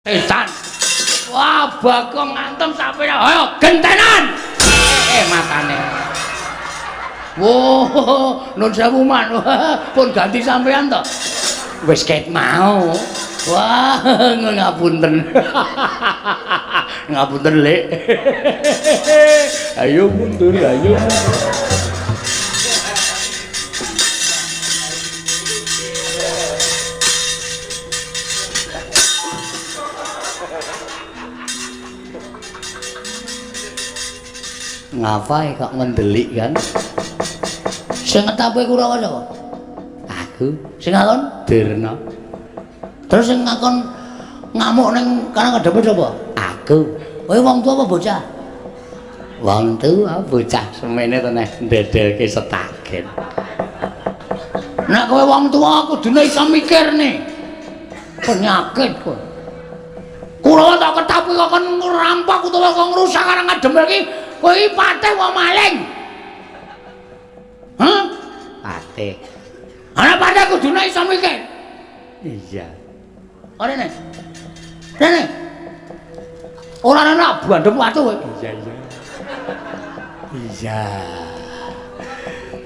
Esan. Wah, Bagong ngantem sampe ayo gentenan. Matane. Wo, nun sewu man. Pun ganti sampean to. Wis ket mau. Wah, ngapunten. Ngapunten, Lek. Ayo mundur, ayo. Ngapain kok ngendelik kan? Sing ngetape Kurawa sapa? Aku. Sing ngakon Dirna. Terus sing ngakon ngamuk ning kana kadhepe sapa? Aku. Kowe wong tuwa apa bocah? Wong tuwa bocah semene to nek ndedelke setagen. Nek kowe wong tuwa kudune iso mikirne. Penyakit kowe. Kurawa tak ketapi kok ngerampok utawa kok ngrusak karang kademel iki. Kowe iki patih wong maling. Hah? Patih. Ana patih kudune iso mikir. Iya. Ora nek. Rene. Ora ana bandem watu kowe. Iya iya. Iya.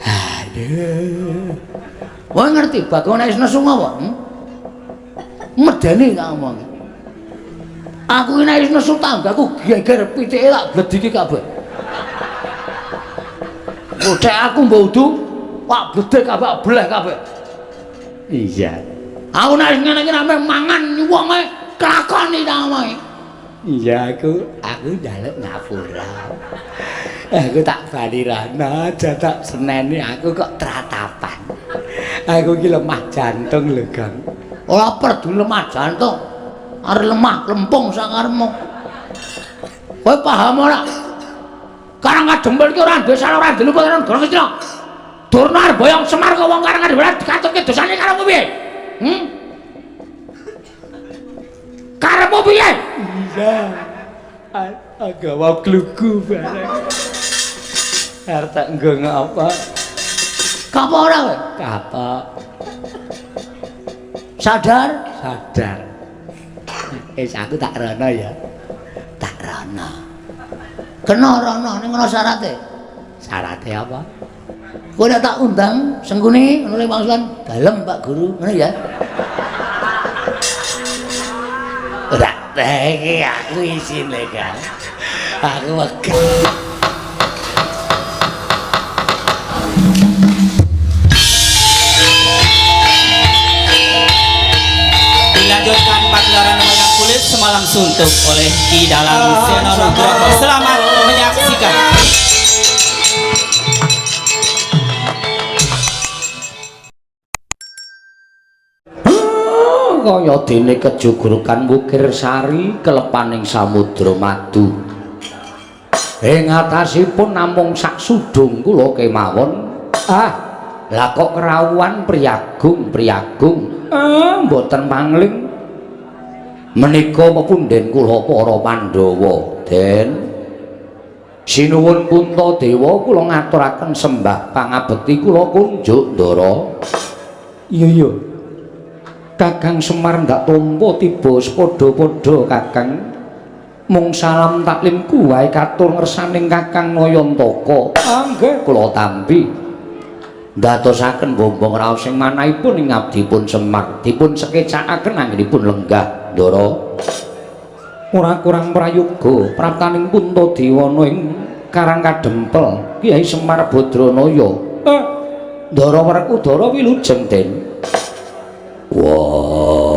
Aduh. Kowe ngerti Bagong nek wis nesu apa? Medeni tak omong. Aku ini wis nesu tanggaku geger pitike tak blediki kabeh. Bocah aku mbok udu, pak bledek kabeh bleh kabeh. Iya. Aku nek ngene iki namanya mangan wonge kelakoni ta omongi. Iya aku njaluk ngapura. Aku tak bali rana aja tak seneni aku kok tratapan. Aku iki lemah jantung lho, Gang. Ora perlu lemah jantung. Are lemah lempung sakaremu. Kowe paham ora? Karang kadempel iki ora duwe salah ora diluput karo Goro Kecil. Durna arep boyong Semar kok wong karang kadempel dikatutke dosane karo kowe piye? Karepmu piye? Iya. Agawa kluku bareng. Arep tak nggo ngapa? Kapok ora kowe? Kapok. Sadar? Sadar. Aku tak rono ya. Tak rono. Kena rono ning ngono syarate. Syarate apa? Kowe nek tak undang sengkune ngono le maksudan dalem Pak Guru, ngono ya. Ora iki aku isine kan. Aku wegah. Dilanjutkan pagelaran wayang kulit Semalang Suntuk oleh Ki Dalang Seno Nugroho. Selamat menyaksikan. Kaya dene kejugurukan Wukir Sari kelepaning samudra madu. Ing atasipun namung sak sudung kula kemawon. Lah kok kerawuhan priyagung. Mboten mangling. Menika pepunden kula para Pandhawa, Den. Sinuwun Puntadewa kula ngaturaken sembah pangabekti kula kunjuk Ndara. Iya. Kakang Semar ndak tampa tiba sepadha-padha Kakang. Mung salam taklimku wae katur ngersaning Kakang Nayantaka. Nggih kula tampi. Ndadosaken bombong raos sing manahipun ing abdipun Semar dipun sekecakaken anggenipun lenggah Ndara. Ora kurang prayoga praptaning Puntadewa ing Karang Kadempel Kyai Semar Badranaya. Ndara Werkudara wilujeng Den. Wah.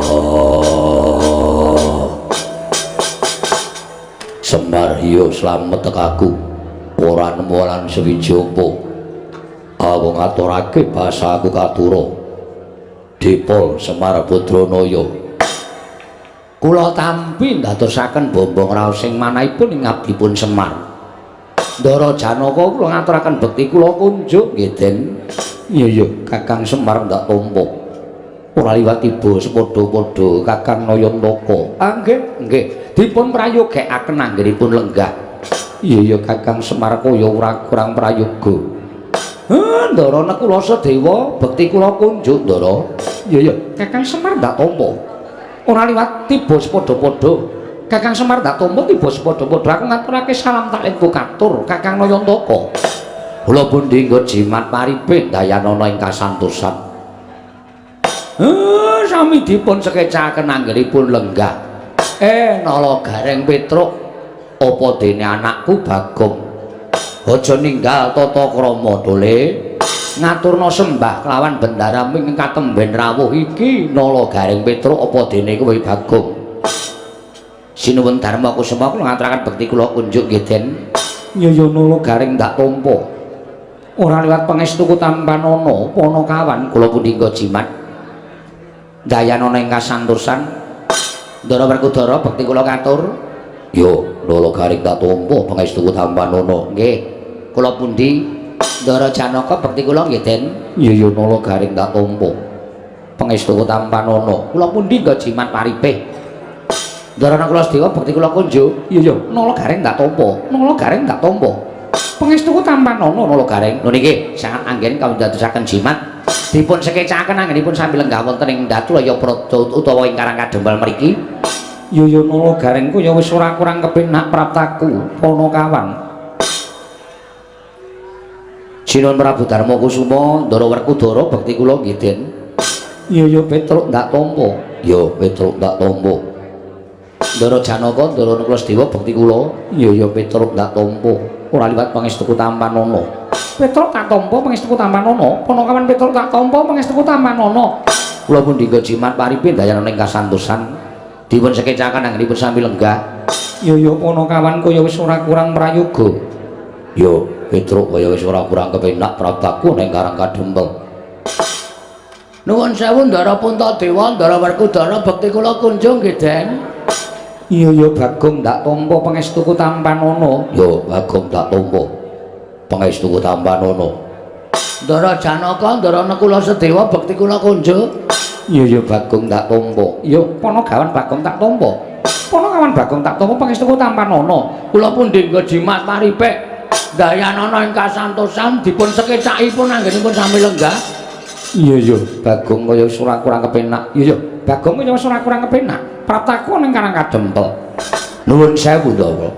Semar hiyo slamet tekaku. Ora nemu sewiji apa. Aku ngaturake basa aku katura. Dipol Semar Badranaya. Kula tampi ndadosaken bombong raos sing manahipun ing abdipun Semar. Ndara Janaka kula ngaturaken bekti kula kunjuk nggih Den. Iya Kakang Semar ndak tampa. Ora liwat tiba sepadha-padha Kakang Nayantaka. Nggih. Dipun prayogekaken anggenipun lenggah. Iya Kakang Semar kaya ora kurang prayoga. Ndara nek kula sedewa bekti kula kunjuk Ndara. Iya Kakang Semar ndak tampa. ora liwat tiba padha-padha Kakang Semar dak tampa tiba padha-padha aku ngaturake salam taklingku katur Kakang Nayantaka kula pundi nggo jimat paripe dayanana ing kasantosan sami dipun sekecaken anggenipun lenggah Nala Gareng Petruk apa dene anakku Bagong aja ninggal tata krama dole ngaturna sembah kelawan bendaraming katemben rawuh iki Nala Gareng Petruk apa dene kowe Bagong sinuwun Darma Kusuma kula ngaturaken bekti kula kunjuk nggih Den nyaya Nala Gareng dak tampa ora liwat pangestuku Tampanana Panakawan kula pundi nggo jimat dayanana ing kasantosan Ndara Werkudara bekti kula katur yo Nala Gareng dak tampa pangestuku Tampanana nggih kula pundi Ndara Janaka bekti kula nggih Den iya Nala Gareng dak tampa pangestuku Tampanana kula pundi nggo jimat paripe Ndara kula Sedewa bekti kula kunjuk iya Nala Gareng dak tampa Nala Gareng dak tampa pangestuku Tampanana Nala Gareng lho niki sangat anggen kawudadosaken jimat dipun sekecaken anggenipun sambil lenggah wonten ing Datulaya Prada utawa ing Karang Kadempel mriki ya Nala Gareng ku ya wis ora kurang kepenak praptaku Panakawan Sinuwun Prabu Darma Kusuma Ndara Werkudara bekti kula nggih Den ya Petruk ndak tampa ya Petruk ndak tampa Ndara Janaka Ndara kula Sedewa bekti kula ya Petruk ndak tampa ora liwat pangestuku Tampanana Petruk tak tampa pangestuku Tampanana Panakawan Petruk tak tampa pangestuku Tampanana kula pundi nggo jimat paripe dayanana ing kasantosan dipun sekecaken anggenipun sami lenggah ya Panakawan kaya wis ora kurang prayoga ya Petruk kaya wis ora kurang kepenak prabtaku ning Karang Kadempel nuwun sewu Ndara Puntadewa Ndara Werkudara bekti kula kunjung nggih Den iya Bagong ndak tampa pangestuku Tampanana ya Bagong ndak tampa pangestuku Tampanana Ndara Janaka Ndara kula Sedewa bekti kula kunjuk iya Bagong tak tampa iya Panagawan Bagong tak tampa Panagawan Bagong tak tampa pangestuku Tampanana kula pundi nggo jimat paripe dayanana ing kasantosan dipun sekecakipun anggenipun sami lenggah iya Bagong kaya wis ora kurang kepenak iya Bagong kaya wis ora kurang kepenak prataku ning Karang Kadempel nuwun sewu Ndara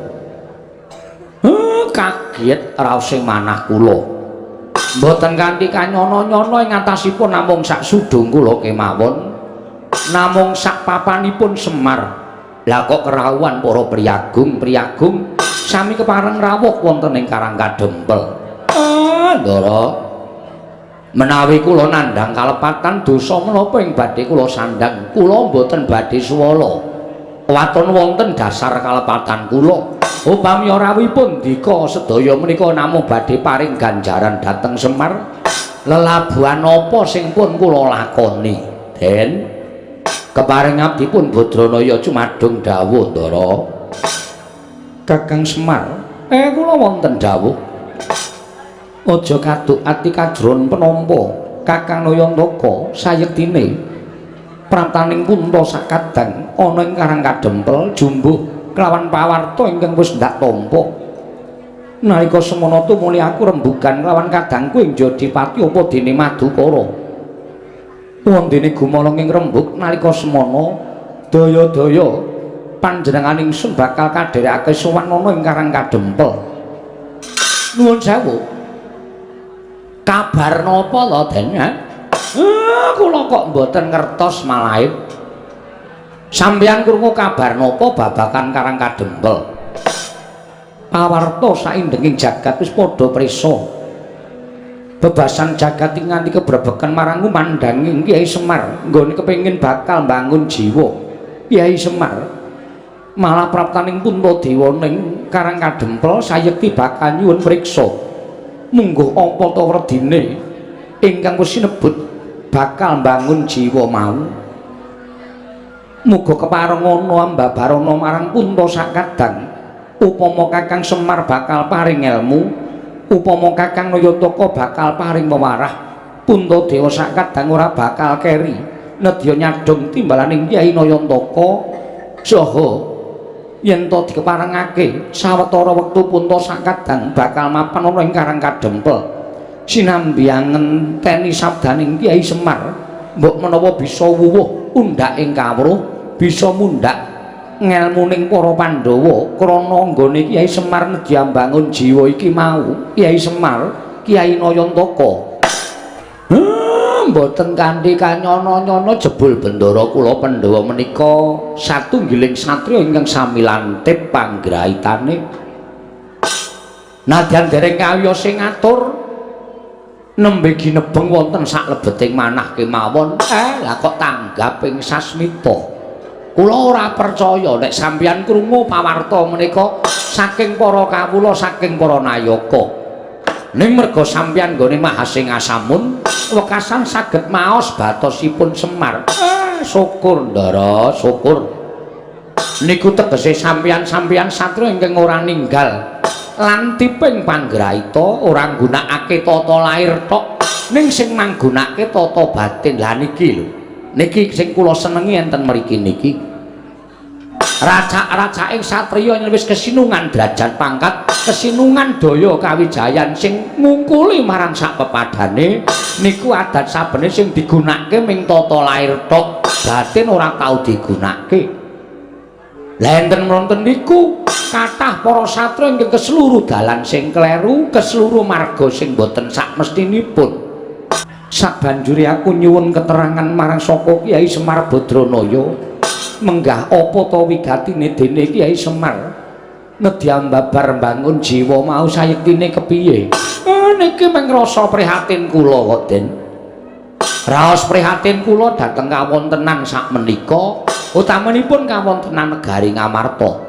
kaget raosing manah kula mboten kanthi kanyono-nyono ing atasipun namung sak sudung kula kemawon namung sak papanipun Semar lah kok kerawuhan para priyagung sami kepareng rawuh wonten ing Karang Kadempel Ndara menawi kula nandhang kalepatan dosa menapa ing badhe kula sandhang kula mboten badhe swala waton wonten dasar kalepatan kula upami rawuhipun dika sedaya menika namung badhe paring ganjaran dhateng Semar lelabuhan apa sing pun kula lakoni Den keparing abdi pun Badranaya cumadung dawuh Ndara Kakang Semar kula wonten dawuh aja kaduk ati kajron penampa Kakang Nayantaka sayektine praptaning punta sakadang ana ing Karang Kadempel jumbuh kelawan pawarta ingkang wis ndak tampa nalika semana tumuli aku rembugan kelawan kadangku ing Jodipati apa dene Madukara wondene gumalong ing rembug nalika semana daya-daya panjenengan ingsun bakal kadherekake sowan ana ing Karang Kadempel nuwun sewu kabar napa lho Den kula kok mboten ngertos malahe sampeyan krungu kabar napa babakan Karang Kadempel pawarta saindenging jagat wis padha prisa bebasan jagat ing nganti kebrebeken marang kumandhanging Kyai Semar nggone kepengin bakal mbangun jiwa Kyai Semar malah praptaning Puntadewa ning Karang Kadempel sayekti bakal nyuwun priksa mungguh apa ta werdine ingkang wis sinebut bakal mbangun jiwa mau muga kepareng ana ambabarana marang punta sakadang upama Kakang Semar bakal paring ilmu upama Kakang Nayantaka bakal paring pewarah Puntadewa sakadang ora bakal keri nedya nyadong timbalaning Kyai Nayantaka saha yen to dikeparengake sawetara wektu punta sakadang bakal mapan ana ing Karang Kadempel sinambi ngenteni sabdaning Kyai Semar mbok menawa bisa wuwuh undhak ing kawruh bisa mundhak ngelmuning para Pandhawa krana nggone Kyai Semar nedya mbangun jiwa iki mau. Kyai Semar, Kyai Nayantaka. Mboten kanthi kanyana-nyana jebul bendara kula Pandhawa menika satunggiling satriya ingkang sami lantip panggrahitane. Nadyan dereng kawiyos sing ngatur nembe ginebeng wonten saklebeting manah kemawon. Lah kok tanggap ing sasmita. Kula ora percaya nek sampeyan krungu pawarta menika saking para kawula saking para nayaka. Ning merga sampeyan nggone Mahasing Asamun wekasan saged maos batosipun Semar. Syukur Ndara, syukur. Niku tegese sampeyan-sampeyan satriya ingkang ora ninggal lantiping panggrahita, ora nggunakake tata lair tok, ning sing manggunake tata batin. Lah niki lho. Niki sing kula senengi enten mriki niki. Racak-racaking satriya yen wis kesinungan derajat pangkat, kesinungan daya kawijayan sing ngungkuli marang sak pepadane niku adat sabene sing digunakake ming tata lair tok, batin ora tau digunakake. Lah enten wonten niku kathah para satriya ingkang keseluruh dalan sing kleru, keseluruh marga sing boten sak mestinipun. Sabanjure aku nyuwun keterangan marang saka Kyai Semar Badranaya. Menggah apa ta wigatine dene Kyai Semar nedya mbabar mbangun jiwa mau sayektine kepiye? Niki mung rasa prihatin kula kok Den. Raos prihatin kula dhateng kawontenan sakmenika utamanipun kawontenan negari Ngamarta.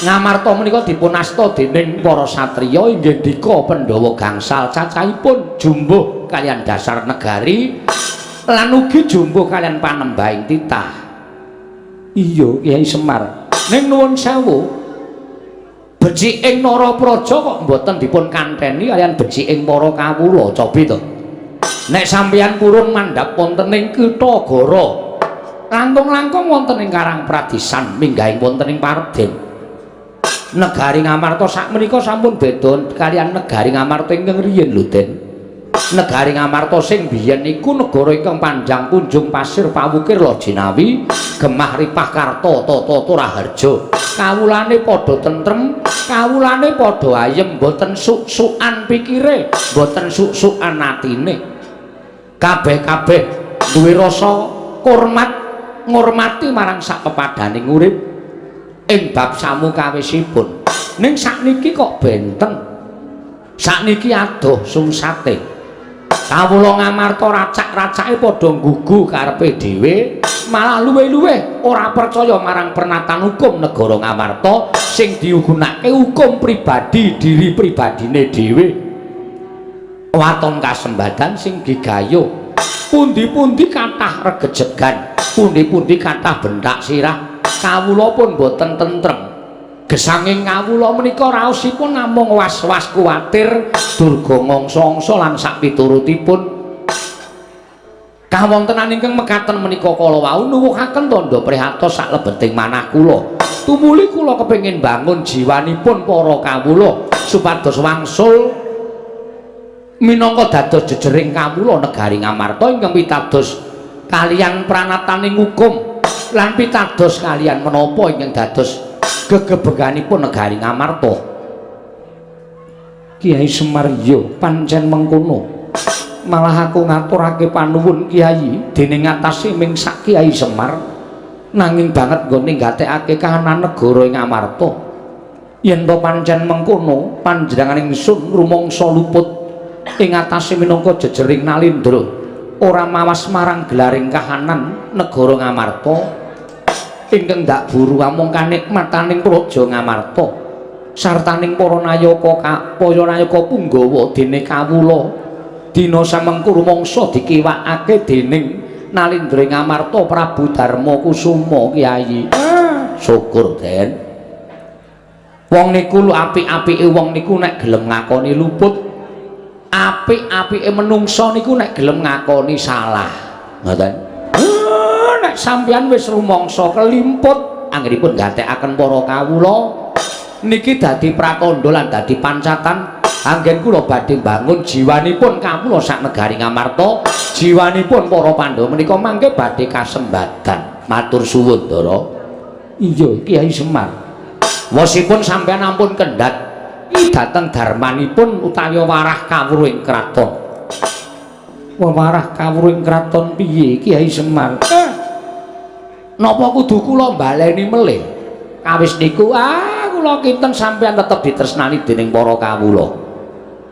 Ngamarta menika dipun asta dening para satriya inggih dika Pandhawa gangsal cacahipun jumbuh kalian dasar negari lan ugi jumbuh kalian panembahing titah. Iya Kyai Semar. Ning nuwun sewu. Beciking Narapraja kok mboten dipun kanteni kalian beciking para kawula, cobi to. Nek sampeyan purun mandhap wonten ing Kitagara, langkung-langkung wonten ing Karang Pradisan, minggahing wonten ing Parden. Negari Ngamarta sakmenika sampun beda kalian negari Ngamarta ingkang riyin lho Den. Negari Ngamarta sing biyen iku negara ingkang panjang kunjung pasir pawukir Lojinawi gemah ripah karta tata Raharja. Kawulane padha tentrem, kawulane padha ayem, boten suk-sukan pikire, boten suk-sukan atine. Kabeh-kabeh duwe rasa hormat ngurmati marang sak pepadaning urip ing bab samukawisipun. Ning sakniki kok benten. Sakniki adoh sungsate. Kawula Ngamarta racak-racake padha nggugu karepe dhewe, malah luwih-luwih ora percaya marang pernatan hukum negara Ngamarta sing digunakake hukum pribadi diri pribadine dhewe. Waton kasembadan sing digayuh. Pundi-pundi kathah regejegan, pundi-pundi kathah bentak sirah. Kawula pun boten tentrem. Gesanging kawula menika raosipun namung was-was kuwatir durga ngongso-ongso lan sak piturutipun. Kawontenan ingkang mekaten menika kala wau nuwuhaken tandha prihatos saklebeting manah kula. Tumuli kula kepengin bangun jiwanipun para kawula supados wangsul minangka dados jejering kawula negari Ngamarta ingkang pitados kaliyan pranataning hukum lan pitados kaliyan menapa ingkang dados gegebeganipun negari Ngamarta. Kyai Semar iya pancen mengkono. Malah aku ngaturake panuwun Kyai dening atase ming sak Kyai Semar nanging banget nggo ninggatekake kahanan negara ing Ngamarta. Yen to pancen mengkono panjenengan ingsun rumangsa luput ing atase minangka jejering Nalindra ora mawas marang gelaring kahanan negara Ngamarta. Ingkang ndak buru amung kanikmataning praja Ngamarta sartaning para nayaka Punggawa dene kawula dina samengko rumangsa dikiwakake dening Nalindra Ngamarta Prabu Darma Kusuma Kyai. Syukur Den. Wong niku lho apik-apike wong niku nek gelem ngakoni luput, apik-apike menungsa niku nek gelem ngakoni salah. Ngoten. Nek sampeyan wis rumangsa kelimput anggenipun gatekaken para kawula niki dadi prakandha lan dadi pancatan anggen kula badhe bangun jiwanipun kawula sak negari Ngamarta, jiwanipun para Pandhawa menika mangke badhe kasembadan. Matur suwun Ndara. Iya Kiai Semar. Wosipun sampeyan ampun kendhat dhateng darmanipun utawi warah kawruh ing kraton. Warah kawruh ing kraton piye Kiai Semar? Napa kudu kula baleni melih? Kawis niku kula kinten sampeyan tetep ditresnani dening para kawula.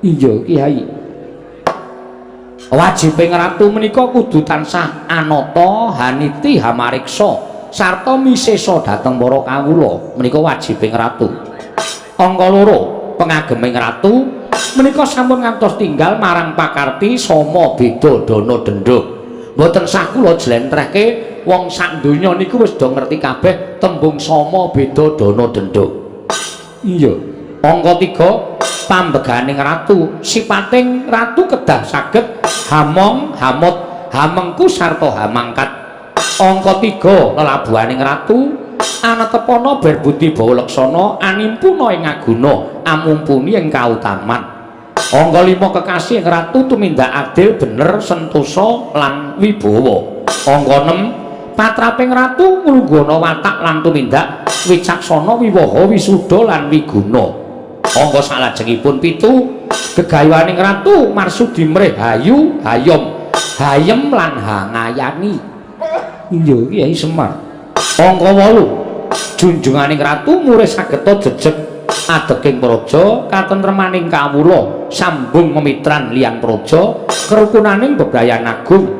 Iya Kiai. Wajibing ratu menika kudu tansah anata haniti hamariksa sarta misesa dhateng para kawula. Menika wajibing ratu. Angka 2 pengageming ratu menika sampun ngantos tinggal marang pakarti sama beda dana dendha. Mboten sah kula jlentrehke wong sak donya niku wis do ngerti kabeh tembung sama beda dana dendha. Iya. Angka 3 pambeganing ratu sipating ratu kedah saged hamong hamut hamengku sarta hamangkat. Angka 3 lelabuhaning ratu anatepana berbudi bawalaksana animpuna ing aguna amumpuni ing kautaman. Angka 5 kekasih ing ratu tumindak adil bener sentosa lan wibawa. Angka 6 patraping ratu nglunggana watak lan tumindak wicaksana wiwaha wisuda lan wiguna. Angka salajengipun 7 gegayuhaning ratu marsudi mrih hayu hayom hayem lan hangayani. Iya Kiai Semar. Angka 8 junjunganing ratu murih sageta jejeg adeking praja katentremaning kawula sambung memitran liyang praja kerukunaning bebrayan agung.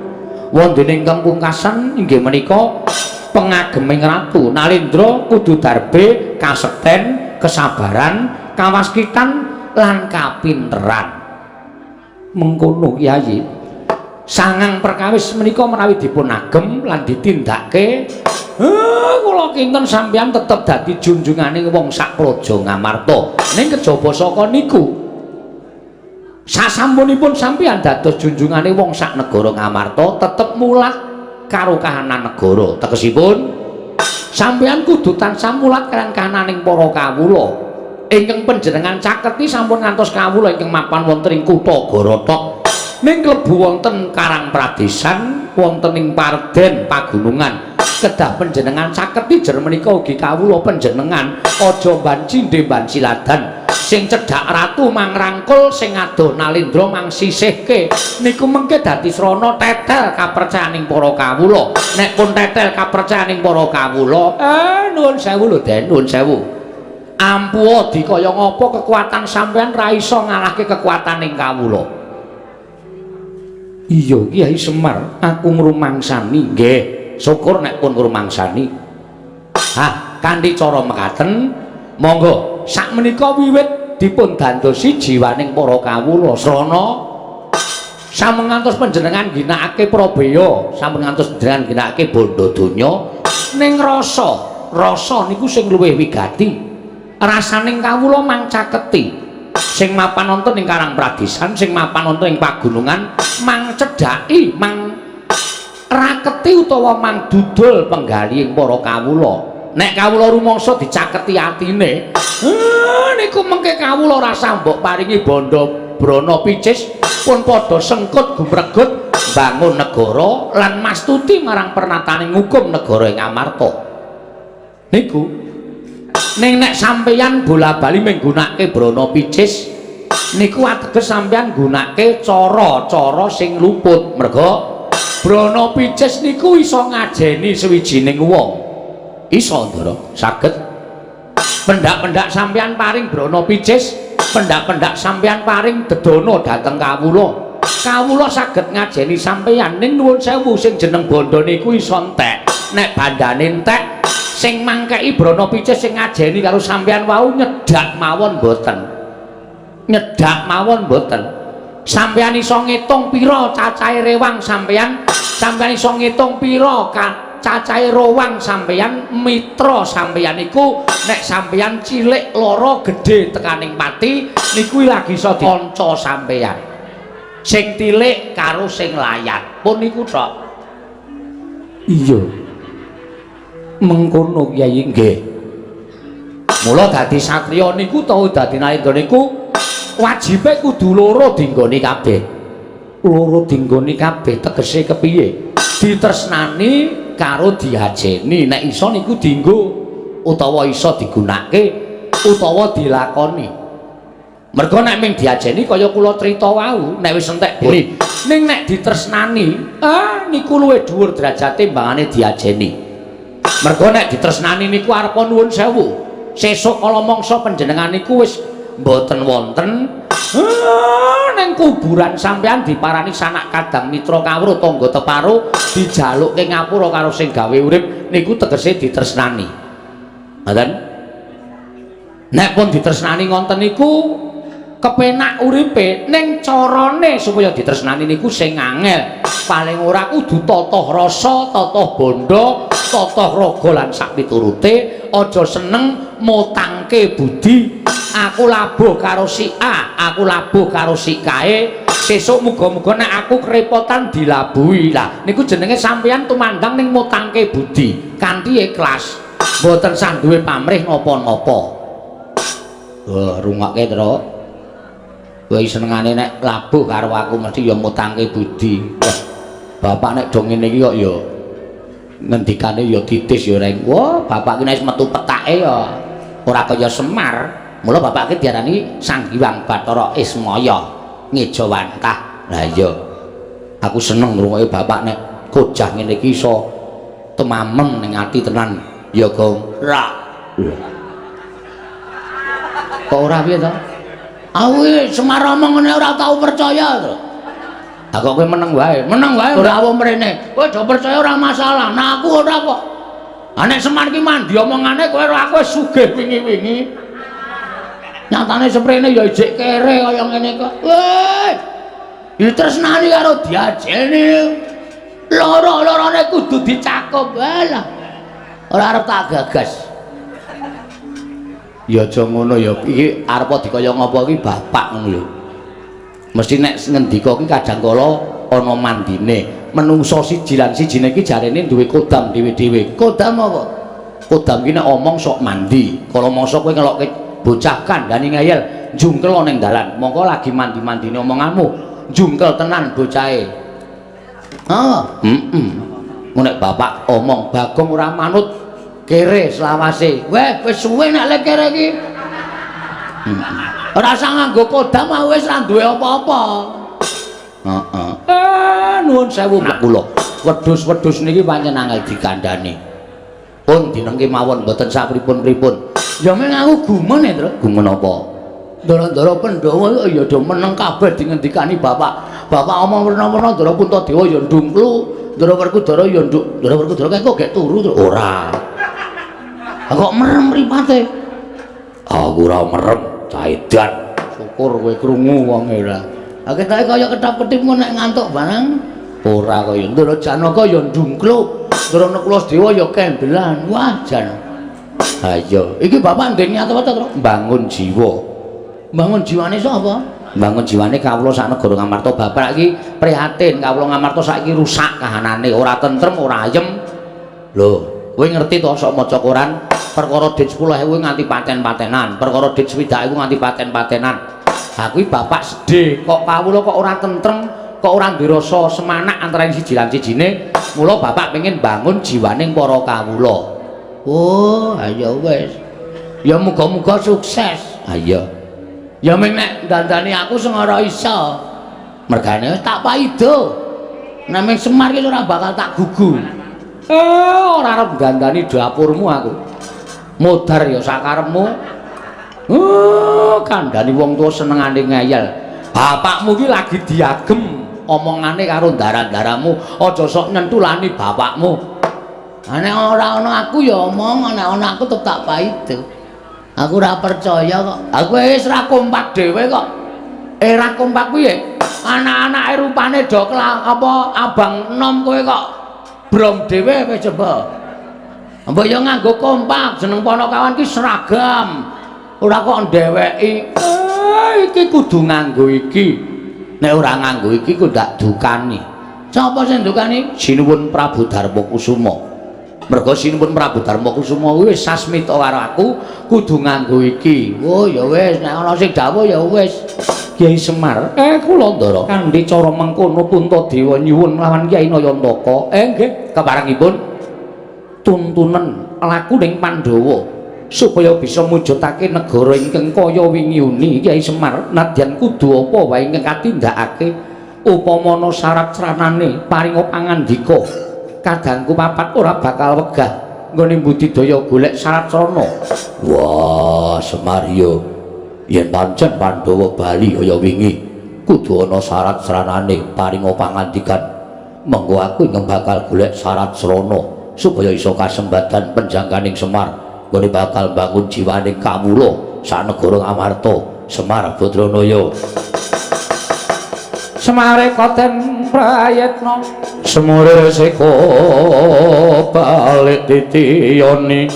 Wonten ingkang pungkasan inggih menika pengageming ratu Nalendra kudu darbe kasekten kesabaran kawaskitan lan kapinteran. Mengkono Kiai. Sangang perkawis menika menawi dipun agem lan ditindakke kula kinten sampeyan tetep dadi junjunganing wong sak praja Ngamarta. Ning kejaba saka niku sasampunipun sampeyan dados junjungane wong sak negara Ngamarta tetep mulat karo kahanan negara. Tegesipun sampeyan kudu tansah mulat kaliyan kahananing para kawula ingkang panjenengan caketi sampun ngantos kawula ingkang mapan wonten ing kutha Gorotok ning klebu wonten Karang Pradesan wonten ing Parden pagunungan kedah panjenengan caketi jer menika ugi kawula panjenengan aja banci ndemban siladan sing cedhak ratu mangrangkul sing adoh Nalendra mangsisihke niku mengke dadi srana tetel kapercayaning para kawula. Nek pun tetel kapercayaning para kawula nuwun sewu lho Den, nuwun sewu. Ampuh dikaya ngapa kekuatan sampean ra iso ngalahke kekuataning kawula. Iya Kiai Semar, aku ngrumangsani. Nggih, syukur nek pun ngrumangsani. Kanthi cara mekaten, monggo sakmenika wiwit dipun dandosi jiwaning para kawula srana sampun ngantos panjenengan ginakake Prabaya, sampun ngantos panjenengan ginakake bondo donya ning rasa niku sing luwih wigati. Rasaning kawula mangcaketi sing mapan wonten ing Karang Pradesan, sing mapan wonten ing pagunungan mang cedhaki, mang raketi utawa mang dudul penggali para kawula. Nek kawula rumangsa dicaketi atine, niku mengke kawula rasa mbok paringi bondo brana picis pun padha sengkut gumregut bangun negara lan mastuti marang pernataning hukum negara ing Amarta. Niku ning nek sampeyan bola-bali menggunakake brana picis niku ateges sampeyan gunakake cara-cara sing luput. Merga brana picis niku iso ngajeni sawijining wong. Iso Ndara, saged pendak-pendak sampeyan paring brana picis, pendak-pendak sampeyan paring dedana dhateng kawula. Kawula saged ngajeni sampeyan ning nuwun sewu sing jeneng bondo niku iso entek. Nek bandane entek sing mangkeki brana picis sing ngajeni karo sampeyan wau nyedak mawon mboten. Nyedak mawon mboten. Sampeyan iso ngitung pira cacahe rewang sampeyan, sampeyan iso ngitung pira cacahe rowang sampeyan, mitra sampeyan iku nek sampeyan cilik lara gedhe tekaning pati niku lagi iso dikanca sampeyan. Sing tilik karo sing layat. Pun niku tok. Iya. Mengkono Kyai nggih. Mula dadi satriya niku utawa dadi Nalendra niku wajibe kudu loro dinggoni kabeh. loro dinggoni kabeh tegese kepiye? Ditresnani karo diajeni nek iso niku dienggo utawa iso digunakake utawa dilakoni. Mergo nek ming diajeni kaya kula crita wau nek wis entek beni ning nek ditresnani niku luwih dhuwur derajate mbangane diajeni. Mergo nek ditresnani niku arepa nuwun sewu sesuk kala mangsa panjenengan niku wis mboten wonten neng kuburan sampean diparani sanak kadang mitra kawruh tangga teparo dijalukke ngapura karo sing gawe urip niku tegese ditresnani. Ngoten. Nek pun ditresnani ngonten niku kepenak uripe ning carane supaya ditresnani niku sing angel. Paling ora kudu totoh rasa, totoh bondo, totoh raga lan sak piturute, aja seneng mutangke budi. Aku labuh karo si A, aku labuh karo si kae. Sesuk muga-muga nek aku kerepotan dilabuhi. Lah niku jenenge sampeyan tumandang ning mutangke budi kanthi ikhlas. Mboten sanduwe pamrih napa-napa. Rungokke, Tru. Kowe senengane nek labuh karo aku mesti ya mutangke budi. Bapak nek do ngene iki kok ya ngendikane ya titis ya reng. Wah, bapak ki nek metu petake ya ora kaya Semar. Mula bapak ki diarani Sang Hyang Bathara Ismaya Ngejawantah. Lah iya. Aku seneng ngrungokke bapak nek kojah ngene iki iso temamem ning ati tenan. Ya, Gong. Ra. Kok ora piye to? Aku Semar omong ngene ora tau percaya to. Lah kok kowe meneng wae ora apa mrene. Kowe do percaya ora masalah. Nah aku ora kok. Ah nek Semar ki mandi omongane kowe ora aku sugih wingi-wingi. Nyatane seprene ya ijik kere kaya ngene kok. Weh. Ditresnani karo diajeni. Loro-lorone kudu dicakup wae lah. Ora arep tak gagas. Ya aja ngono ya iki arep dikaya ngapa iki bapak ngono lho. Mesti nek ngendika ki kadang kala ana mandine. Menungso siji lan sijine iki jarene duwe kodam dhewe-dhewe. Kodam apa? Kodam ki nek omong sok mandi. Kala mangsa kowe ngelokke bocah kandhani ngeyel, jungkel ning dalan. Mongko lagi mandi-mandine omonganmu, jungkel tenan bocahe. Mun nek bapak omong Bagong ora manut kere selawase. Wis suwe nek lek kere iki. Ora usah nganggo kodam wis ra duwe apa-apa. Nuwun sewu kula. Wedhus-wedhus niki pancen angel dikandhani. Pun dinengke mawon mboten sapripun-pripun. Ya meng aku gumen ya, Tru. Gumen apa? Ndara-ndara Pandhawa ya do meneng kabeh dingendikani bapak. Bapak omong werna-werna Ndara Puntadewa ya ndungklu, Ndara Werkudara ya nduk. Ndara Werkudara kok gek turu, Tru. Ora. Kok merem mripate? Aku ora merem. Caedan syukur kowe krungu wong ora. Ha ketake kaya ketap-ketip nek ngantuk barang ora kaya Ndara Janaka ya ndungkluk, Ndara Nekulasedewa ya kembelan. Wah jan. Ha iya, iki bapak ndek niat apa to, bangun jiwa. Bangun jiwane sapa? Bangun jiwane kawula sak negara Ngamarta. Bapak iki prihatin kawula Ngamarta saiki rusak kahanane, ora tentrem, ora ayem. Lho, kowe ngerti to sok maca Quran? Perkara dit 10.000 nganti paten-patenan, perkara dit 20.000 nganti paten-patenan. Ha kuwi bapak sedih, kok kawula kok ora tentrem, kok ora duwe rasa semanak antara siji lan sijine. Mula bapak pengen bangun jiwaning para kawula. Oh, ayo wis. Ya muga-muga sukses. Ayo. Ya meng nek dandani aku sing ora iso. Mergane wis tak paido. Nek meng Semar ki ora bakal tak gugu. Ora arep dandani dapurmu aku. Modar ya sakarepmu. Kandhani wong tuwa senengane ngeyel. Bapakmu ki lagi diagem omongane karo ndara-ndaramu, aja sok nyentulani bapakmu. Nek ora ana aku ya omong, nek ana aku tetep tak paido. Aku ora percaya kok. Aku wis ra kompak dhewe kok. Ra kompak piye? Anak-anake rupane do apa abang enom kowe kok brom dhewe kowe coba. Mbok yo nganggo kompak, jeneng ponokawan ki seragam. Ora kok ndeweki. Iki kudu nganggo iki. Nek ora nganggo iki ku ndak dukani. Sapa sing dukani? Sinuwun Prabu Darmakusuma. Mergo sinuwun Prabu Darmakusuma kuwi wis sasmita karo aku, kudu nganggo iki. Oh ya wis, nek ana sing dawuh ya wis. Kyai Semar, kula Ndara kanthi cara mengkono Puntadewa nyuwun lawan Kyai Nayantaka. Nggih, keparengipun tuntunan laku ning Pandhawa supaya bisa mujudake negara ingkang kaya wingi uni Kyai Semar nadyan kudu apa wae ingkang katindakake upama ana syarat sranane paringa pangandika kadangku papat ora bakal wegah nggone budidaya golek syarat srana. Wah, Semar yo yen pancen Pandhawa bali kaya wingi kudu ana syarat sranane paringa pangandikan mengko aku ingkang bakal golek syarat srana supaya iso kasembadan penjangkaning Semar nggone bakal bangun jiwaning kawula sak negara Ngamarta Semar Badranaya. Semare koten prayetna semure seka balik titiyani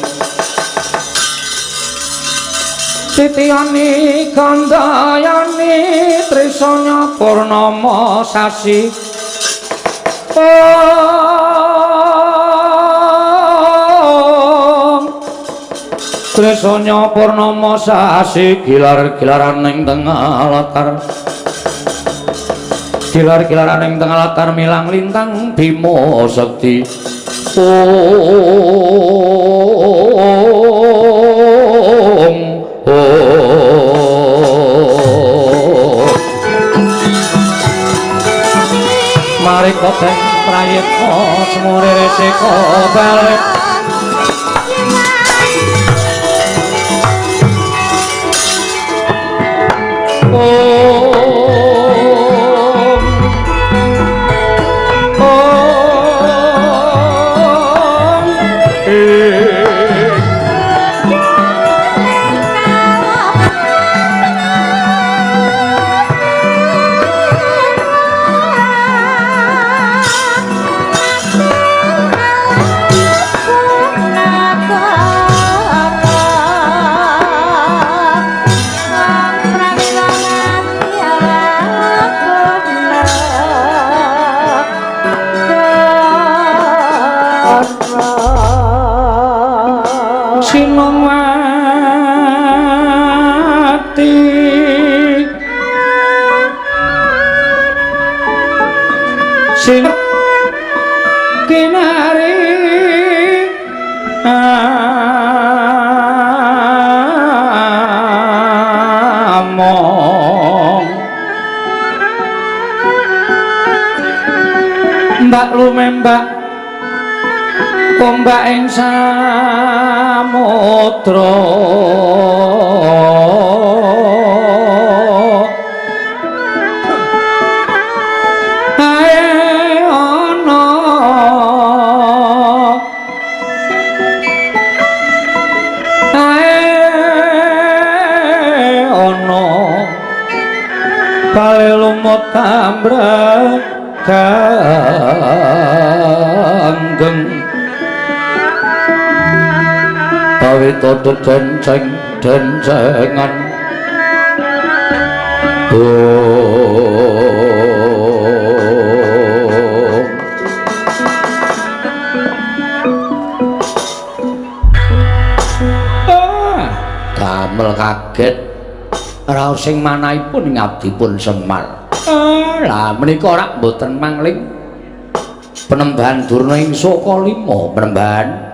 kandayani trisanya purnama sasi trisanya purnama sasi gilar-gilaran ing tengah latar gilar-gilaran ing tengah latar milang lintang Bima Sekti. Mari koten prayitna semure resika balik Mbak lumembak ombak ing samudra ae ana bale lumut tambraganggeng awita denceng-dencengan damel kaget raos sing manahipun ngabdipun Semar. Lah menika ora mboten mangling Penembahan Durna ing Saka Lima Penembahan.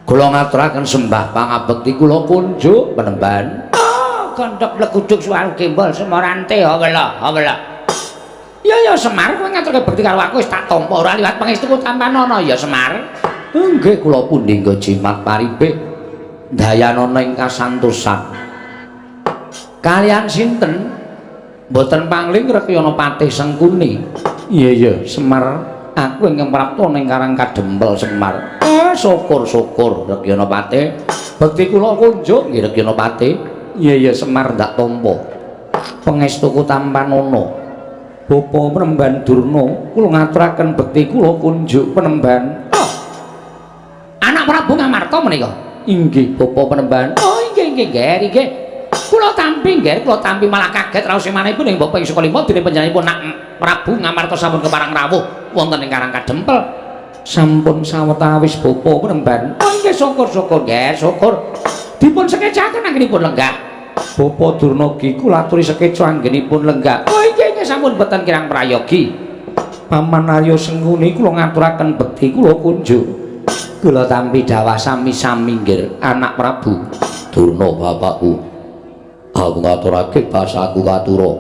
Kula ngaturaken sembah pangabekti kula kunjuk Penembahan. Kandhap lekuduk suwal kembal Semarante hawala. Ya Semar kowe ngaturke bekti karo aku wis tak tampa ora liwat pangestuku tampanana ya Semar. Nggih kula pundi nggo jimat paribeh dayanana ing kasantosan. Kalian sinten? Mboten pangling Rekyana Patih Sengkuni. Iya Semar, aku ingkang prapta ning Karang Kadempel Semar. Syukur Rekyana Patih. Bekti kula kunjuk nggih Rekyana Patih. Iya Semar ndak tampa. Pangestuku tampanana. Bapa Penembahan Durna, kula ngaturaken bekti kula kunjuk Penembahan. Anak Prabu Ngamarta menika. Inggih Bapa Penembahan. Inggih. Kula tampi malah kaget raos manahipun ing Bapak Saka Lima dene panjenenganipun Nak Prabu Ngamarta sampun keparang rawuh wonten ing Karang Kadempel. Sampun sawetawis Bapa Penembahan. Nggih syukur. Dipun sekecaken anggenipun lenggah. Bapa Durna ki kula aturi sekeca anggenipun lenggah. Nggih sampun boten kirang prayogi. Paman Arya Sengkuni kula ngaturaken bekti kula kunjuk. Kula tampi dawah sami-sami nggih anak Prabu Durna bapakku. Aku ngaturake basaku katura.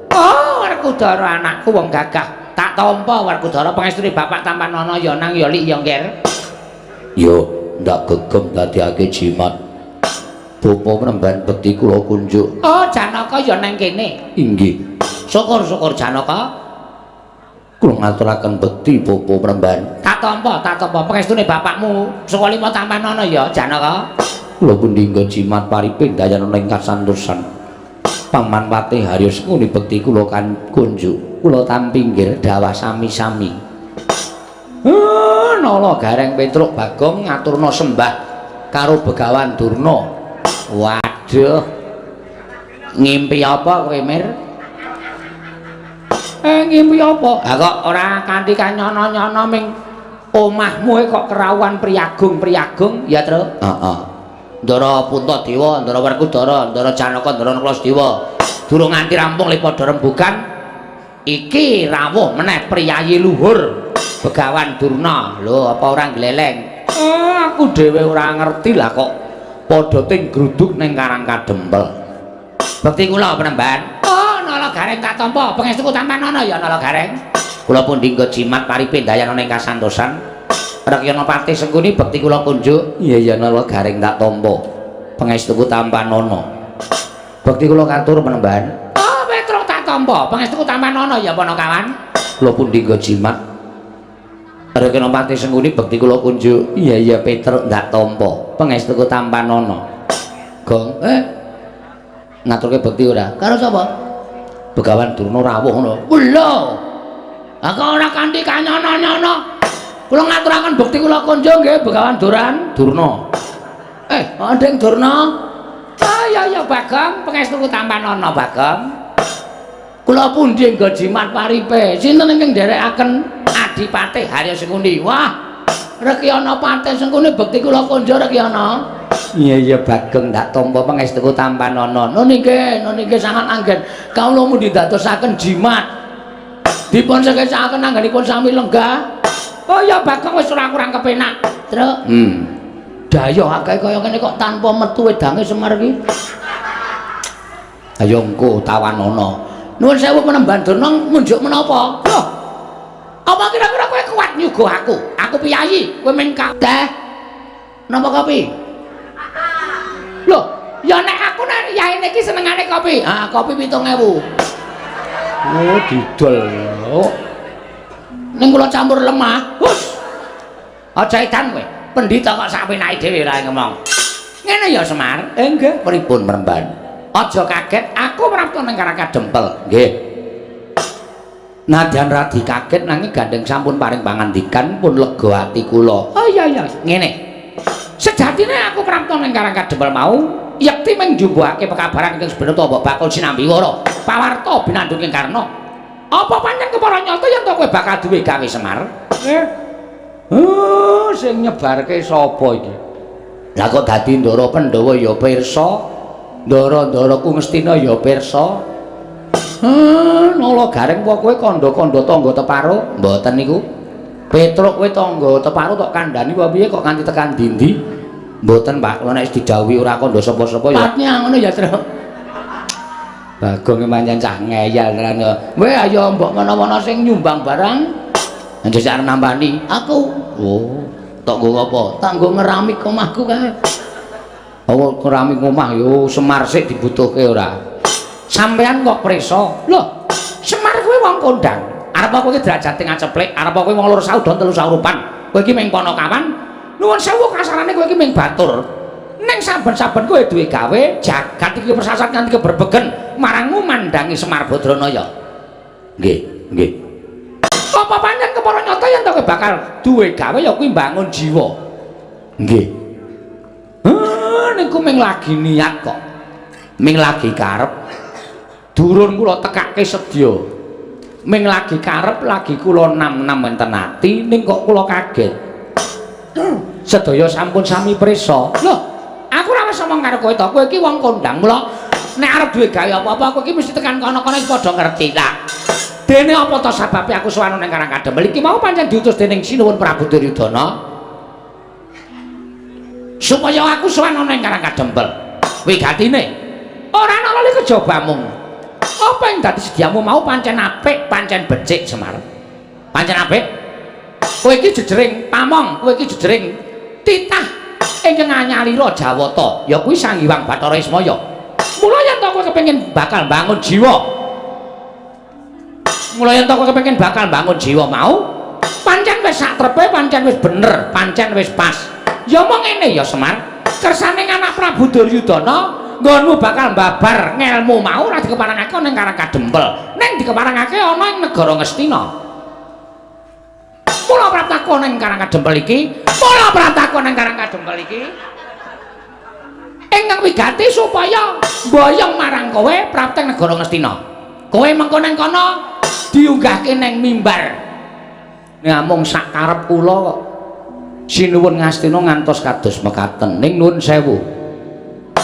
Oh Werkudara anakku wong gagah tak tampa Werkudara pangestune bapak Tampanana ya nang ya lik ya ngger Yo ndak gegem dadiake jimat. Bapa menemban bekti kula kunjuk. oh Janaka ya nang kene Inggih. syukur-syukur Janaka Kula ngaturaken bekti bapa menemban. tak tampa pangestune bapakmu saka lima Tampanana ya Janaka Kula pundi nggo jimat paripe dayana ing kasantosan. Paman Patih Haryo Sekuni bekti kula kan kunjuk. kula tampi nggih dawah sami-sami nala Gareng Petruk Bagong ngaturna sembah karo Begawan Durna waduh ngimpi apa kowe Mir ngimpi apa ha kok ora kanthi kanyono-nyono ming omahmu kok kerawuhan priagung ya Tru Heeh. Ndara Puntadewa, Ndara Werkudara, Ndara Janaka, Ndara Klasdewa. Durung nganti rampung lipada rembugan. Iki rawuh meneh priyayi luhur Begawan Durna. Lho, apa ora gleleng? Aku dhewe ora ngerti lah kok padha ting gruduk ning Karang Kadempel. Bekti kula penemban. Oh, Nala Gareng tak tampa, pangestuku Tampanana ya Nala Gareng. Kula pundi nggo jimat paripe dayana ning kasantosan. Rekyana Patih Sengkuni bekti kula kunjuk. Iya ya Nala Gareng tak tampa. Pangestuku Tampanana. Bekti kula katur penemban. Oh, Petruk tak tampa. Pangestuku Tampanana ya Panakawan. Kula pundi nggo jimat. Rekyana Patih Sengkuni bekti kula kunjuk. Iya Petruk ndak tampa. Pangestuku Tampanana. Gong, ngaturke bekti ora? Karo sapa? Begawan Durna rawuh ngono. Lho. Aku ora kanthi kanyono-nyono. Kula ngaturaken bekti kula kunjuk nggih Begawan Durna. Andeng Durna. Ya Bagong, pangestuku Tampanana Bagong. Kula pundi nggo jimat paripe. Sinten ingkang nderekaken Adipati Haryo Sekuni? Wah, Rekyana Patih Sengkuni bekti kula kunjuk Rekyana. Iya Bagong ndak tampa pangestuku Tampanana. Niki sangat anggen. Kawula mundi dadosaken jimat. Dipun sekesakaken anggenipun sami lenggah. Oh ya Bagong wis ora kurang kepenak. Truk. Dayo akeh kaya ngene kok tanpa metu wedange Semar iki. Ayo engko tawanana. Nuwun sewu penemban Durna munjuk menapa? Loh. Apa kira-kira kowe kuat nyuguh aku? Aku piyayi, kowe mung teh. Napa kopi? Loh, ya nek aku nek yaene iki senengane kopi. Ah, kopi 7.000. Oh, didol. Ning kula campur lemah. Hus. Aja edan kowe. Pendhita kok sapenake dhewe ra ngomong. Ngene ya Semar. Nggih, pripun Meremban? Aja kaget, aku prapta ning Karang Kadempel. Nggih. Nadyan radi kaget nanging gandeng sampun paring pangandikan pun lega ati kula. Oh iya. Ngene. Sejatine aku prapta ning Karang Kadempel mau yekti mung njumbuhake pekabaran ing sebenarnya mbok bakul sinambi wara. Pawarta binandung ing Karna. Apa pancen kepara nyata yen to kowe bakal duwe gawe Semar? Sing nyebarke sapa iki? Lah kok dadi Ndara Pandhawa ya pirsa, Ndara Kungastina ya pirsa. Nala Gareng apa kowe kandha-kandha tangga teparo? Mboten niku. Petruk kowe tangga teparo tok kandhani apa piye kok kanthi tekan dindi? Mboten, Pak. Kula nek wis didhawuhi ora kandha sapa-sapa ya. Patnya ngono ya, Tru. Bagong pancen cah ngeyel tenan. Kowe ayo mbok menawa sing nyumbang barang. Anjir arep nambani aku. Oh, tok nggo apa? Tak nggo ngeramik omahku kae. Oh, keramik omah yo Semar sik dibutuhke ora. Sampean kok preso? Lho, Semar kuwi wong kondang. Arep kowe iki derajate ngaceplek, arep kowe wong loro saudon telu saurupan. Kowe iki mung Panakawan. Nuwun sewu kasarane kowe iki mung batur. Ning saben-saben kowe duwe gawe, jagat iki persasat nganti keberbegen marang ngumandangi Semar Badranaya. Nggih. Apa pancen kepara nyata yen to kowe bakal duwe gawe ya kuwi mbangun jiwa. Nggih. Niku ming lagi niat kok. Ming lagi karep. Durun kula tekake sedya. Ming lagi karep, lagi kula nam-nam wonten ati ning kok kula kaget. Sedaya sampun sami prisa. Lho, aku ora wis omong karo kowe to, kowe iki wong kondang. Mula nek arep duwe gawe apa-apa kowe iki mesti tekan kono-kono padha ngerti ta. Dene apa to sababe aku suwanu ning Karang Kadempel iki mau pancen diutus dening Sinuwun Prabu Duryudana. supaya aku sowan ana ing Karangkadempel. Wigatine ora ana lali kejobamu. Apa yang dadi sediamu mau pancen apik, pancen becik Semar. Pancen apik. Kowe iki jejering pamong, kowe iki jejering titah ingkang anyalira Jawata, ya kuwi Sang Hyang Bathara Ismaya. Mula yen to kowe kepengin bakal bangun jiwa. Mula yen to kowe kepengin bakal bangun jiwa mau, pancen wis sakrepe, pancen wis bener, pancen wis pas. Ya mong ngene ya Semar. Kersane anak Prabu Duryudana nggonmu bakal babar ngelmu mau ora dikeparangake ning Karangkadempel. Ning dikeparangake ana ing negara Ngastina. Mula praptaku ning Karangkadempel iki, mula praptaku ning Karangkadempel iki. Ingkang wigati supaya mboyong marang kowe prapteng negara Ngastina. Kowe mengko ning kono diunggahke ning mimbar. Namung sak karep kula kok. Sinuwun Ngastina ngantos kados mekaten. Ning nuwun sewu.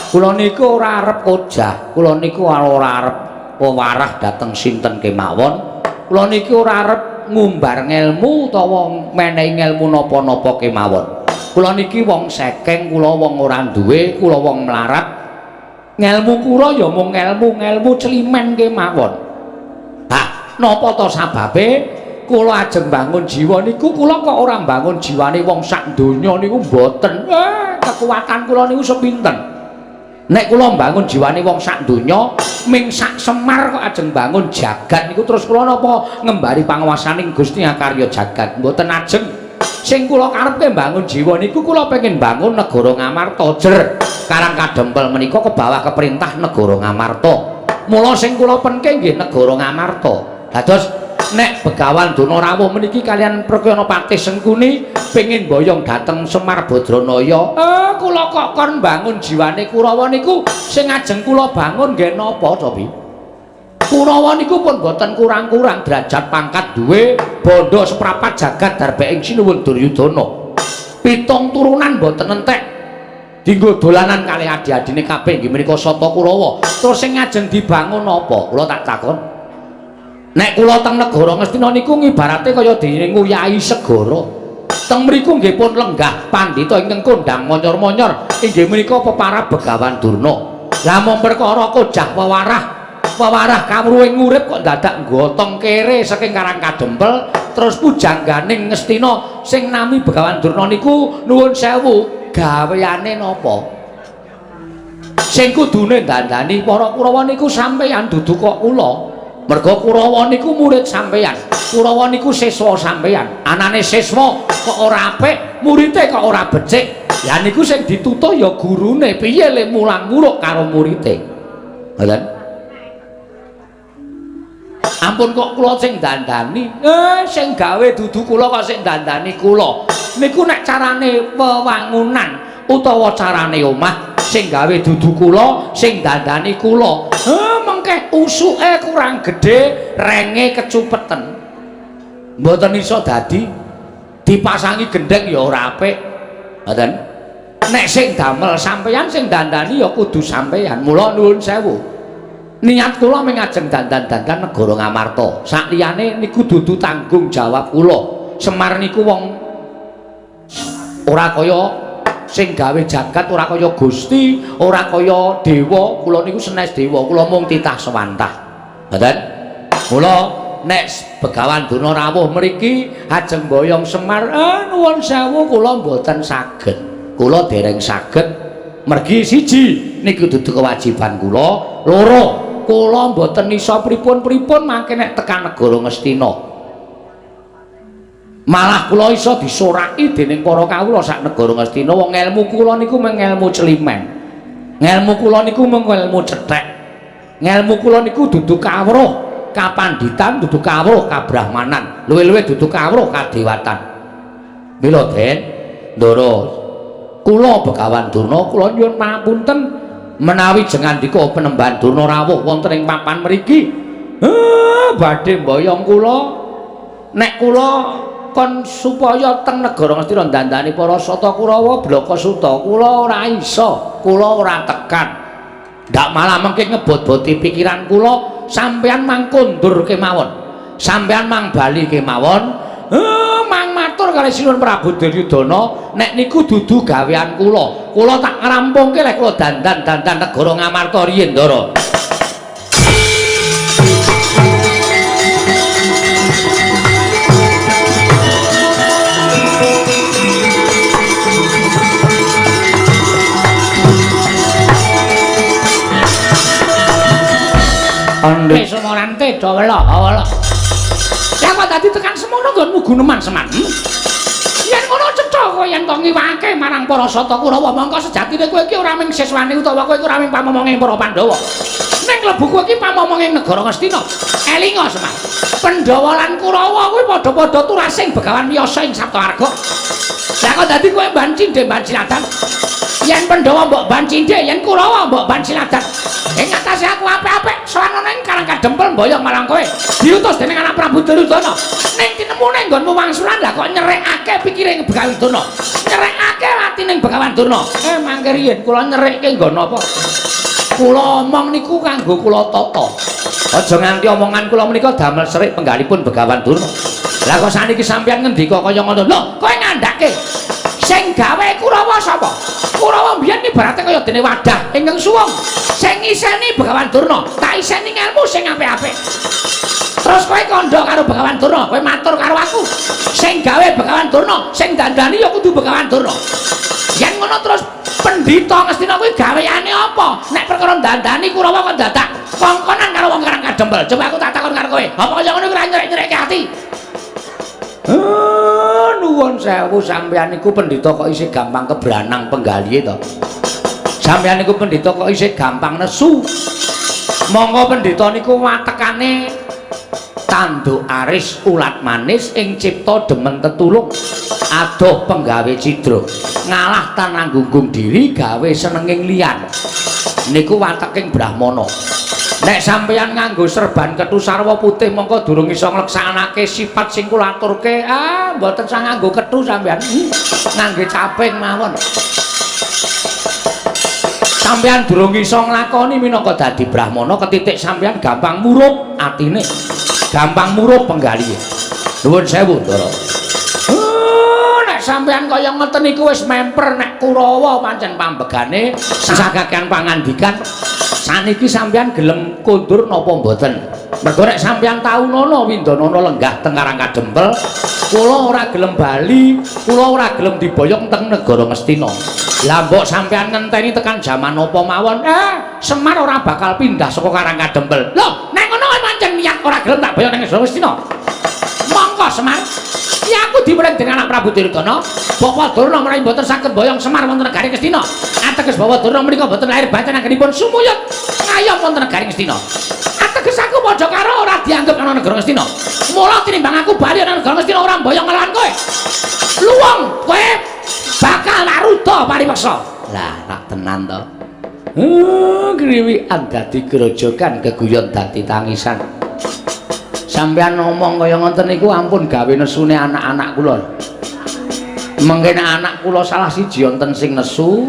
Kula niku ora arep kojah, kula niku ora arep wewarah dhateng sinten kemawon. Kula niku ora arep ngumbar ngelmu utawa menehi ngelmu napa-napa kemawon. Kula niki wong sekeng, kula wong ora duwe, kula wong melarat. Ngelmu kula ya mung ngelmu celimen kemawon. Hah, napa to sababe kula ajeng bangun jiwa niku? Kula kok ora bangun jiwane wong sak donya niku mboten. Kekuatan kula niku sepinten. Nek kula mbangun jiwane wong sak donya, ming sak Semar kok ajeng bangun jagat niku terus kula napa ngembari panguwasaning Gusti Akarya jagat. Mboten ajeng. Sing kula karepke mbangun jiwa niku kula pengin bangun negara Ngamarta jer. Karangkadempel menika kebawah keperintah negara Ngamarta. Mula sing kula penke nggih negara Ngamarta. Dados nek Begawan Donarawuh meniki kalian Prakyana Patih Sengkuni pengin boyong dateng Semar Badranaya, kula kok kon bangun jiwane Kurawa niku sing ajeng kula bangun nggih napa to Bi? Kurawa niku pun boten kurang-kurang derajat pangkat duwe bondo seprapat jagat darbeke Sinuwun Duryudana. 7 turunan boten entek. Dinggo dolanan kalih adi-adine kabeh nggih menika Sata Kurawa. Terus sing ajeng dibangun apa? Kula tak takon. Nek kula teng negara Ngastina niku ngibarate kaya dene nguyahi segara. Teng mriku nggih pun lenggah pandhita ingkang kondang monyor-monyor inggih menika peparab Begawan Durna. Lah mung perkara kojah wewarah kawruhing urip kok dadak nggotong kere saking Karangkadempel terus pujangganing Ngastina sing nami Begawan Durna niku nuwun sewu gaweane napa? Sing kudune dandani para Kurawa niku sampeyan dudu kok kula. Merga Kurawa niku murid sampeyan, Kurawa niku siswa sampeyan. Anane siswa kok ora apik, murite kok ora becik. Ya niku sing ditutuh ya gurune, piye le mulang muruk karo murite. Ngoten. Ampun kok kula sing dandani. Sing gawe dudu kula kok sing dandani kula. Niku nek carane wewangunan utawa carane omah sing gawe dudu kula, sing dandani kula. Mengke usuke kurang gedhe, renge kecupeten. Mboten iso dadi dipasangi gendheng ya ora apik. Ngoten. Nek sing damel sampeyan sing dandani ya kudu sampeyan. Mula nuwun sewu. Niat kula mung ajeng dandan-dandan negara Ngamarta. Sakliyane niku dudu tanggung jawab kula. Semar niku wong ora kaya sing gawe jagat, ora kaya Gusti, ora kaya dewa. Kula niku senes dewa, kula mung titah sewantah. Ngoten. Mula nek Begawan Donarawuh mriki ajeng boyong Semar, nuwun sewu kula mboten saged. Kula dereng saged mergi siji niku dudu kewajiban kula. Loro, kula mboten iso pripun-pripun mangke nek tekan negara Ngastina. Malah kula iso disoraki dening para kawula sak negara Ngastina. Wong ngelmu kula niku mung ngelmu celimen. Ngelmu kula niku mung ngelmu cethek. Ngelmu kula niku dudu kawruh kapanditan, dudu kawruh kabrahmanan. Luwih-luwih dudu kawruh kadewatan. Mila Den, Ndara kula Begawan Durna kula nyuwun pangapunten menawi jengandika Penemban Donarawuh wonten ing papan mriki. Badhe mboyong kula. Nek kula kon supaya teng negara Ngastina dandani para Sata Kurawa Blaka Suta, kula ora iso, kula ora tekan. Ndak malah mengke ngebot-boti pikiran kula, sampeyan mang kondur kemawon. Sampeyan mang bali kemawon. Mang matur kali Sinuwun Prabu Duryudana nek niku dudu gawean kula. Kula tak ngrampungke lek kula dandan negara Ngamarta riyen, Ndara. Ande semorante dawela. Ya kok dadi tekan semono nggonmu guneman Semar. Yen ngono cetha kowe yen kok ngiwake marang para Sata Kurawa mongko sejatine kowe iki ora mung siswane utawa kowe iki ora mung pamomonging para Pandhawa. Ning klebu kowe iki pamomonging negara Ngastina. Elinga Semar. Pandhawa lan Kurawa kuwi padha-padha turasing Begawan Wiyasa ing Saptawarga. Lah kok dadi kowe ban cindhe ban ciladan. Yen Pandhawa mbok ban cindhe, yen Kurawa mbok ban ciladan. Ing atase aku apik-apik soranana ing Karang Kadempel mboyong marang kowe. Diutus dening anak Prabu Duryudana. Ning tinemune nggonmu wangsulan lah kok nyerekake pikire Begawan Durna. Nyerekake atine Begawan Durna. Mangke riyen kula nyerekke nggon apa? Kula omong niku kanggo kula tata. Aja nganti omongan kula menika damel serik penggalipun Begawan Durna. Lah kok saniki sampeyan ngendika kaya ngono. Lho, kowe ngandhake sing gawe Kurawa sapa? Kurawa mbiyen ibarate kaya dene wadah ingkang suwung. Sing iseni Begawan Durna, tak iseni ngelmu sing apik-apik. Terus kowe kandha karo Begawan Durna, kowe matur karo aku. Sing gawe Begawan Durna, sing dandani ya kudu Begawan Durna. Yen ngono terus pendhita Ngastina kuwi gaweane apa? Nek perkara dandani Kurawa kok dadak kongkonan karo wong Karang Kadempel. Coba aku tak takon karo kowe. Apa kaya ngono ora nyerek-nyerekke ati? Nuwun sewu sampeyan niku pendhita kok isih gampang kebranang penggalihe to. Sampeyan niku pendhita kok isih gampang nesu. Monggo pendhita niku watekane tanduk aris ulat manis ing cipta demen tetulung adoh penggawe cidra ngalah tananggunggung diri gawe senenging liyan. Niku wateking Brahmana. Nek sampeyan nganggo serban kethu sarwa putih mongko durung iso ngleksanake sifat sing kula aturke. Mboten sang nganggo kethu sampeyan. Ngangge caping mawon. Sampeyan durung iso nglakoni minangka dadi Brahmana ketitik sampeyan gampang murup atine. Gampang murup penggalihe. Nuwun sewu, Ndara. Nek sampeyan kaya ngoten niku wis memper nek Kurawa pancen pambegane sakakean pangandikan. Saniki sampeyan gelem kondur napa mboten? Mergo nek sampeyan tau nono Windanana lenggah teng Karang Kadempel, kula ora gelem bali, kula ora gelem diboyong teng negara Ngastina. Lah mbok sampeyan ngenteni tekan jaman apa mawon, Semar ora bakal pindah saka Karang Kadempel. Lho, nek ngono pancen niat ora gelem tak boyong teng negara Ngastina. Monggo Semar. Ya aku diweling dening anak Prabu Duryudana, Bapak Durna menawi mboten saged boyong Semar wonten negari Ngastina. Ateges Bapak Durna menika mboten lahir batin anggenipun sumuyut ngayom wonten negari Ngastina. Ateges aku padha karo ora dianggep ana negara Ngastina. Mula tinimbang aku bali ana negara Ngastina ora boyong ngelawan kowe. Luwung kowe bakal naruda paripeksa. Lah tak tenan to. Griwikan dadi grojogan keguyon dadi tangisan. Sampeyan ngomong kaya ngoten niku ampun gawe nesune anak-anak kula. Mengkene anak kula salah siji wonten sing nesu.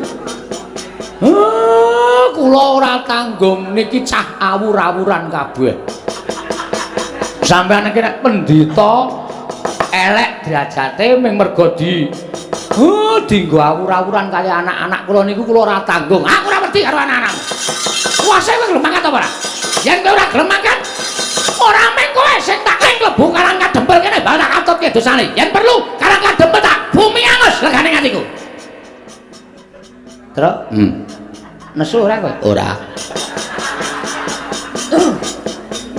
Kula ora tanggung niki cah awur-awuran kabeh. Sampeyan iki nek pendhita elek derajate mung mergo dinggo awur-awuran kali anak-anak kula niku kula ora tanggung. Aku ora wedi karo anak-anak. Kuwase kowe gelem mangkat apa ora? Yen kowe ora gelem mangkat ora meng kowe sing tak klebu Karang Kadempel kene bal tak atutke dosane. Yen perlu Karang Kadempel tak bumi angus legane atiku. Terus? Nesu ora kowe? Ora.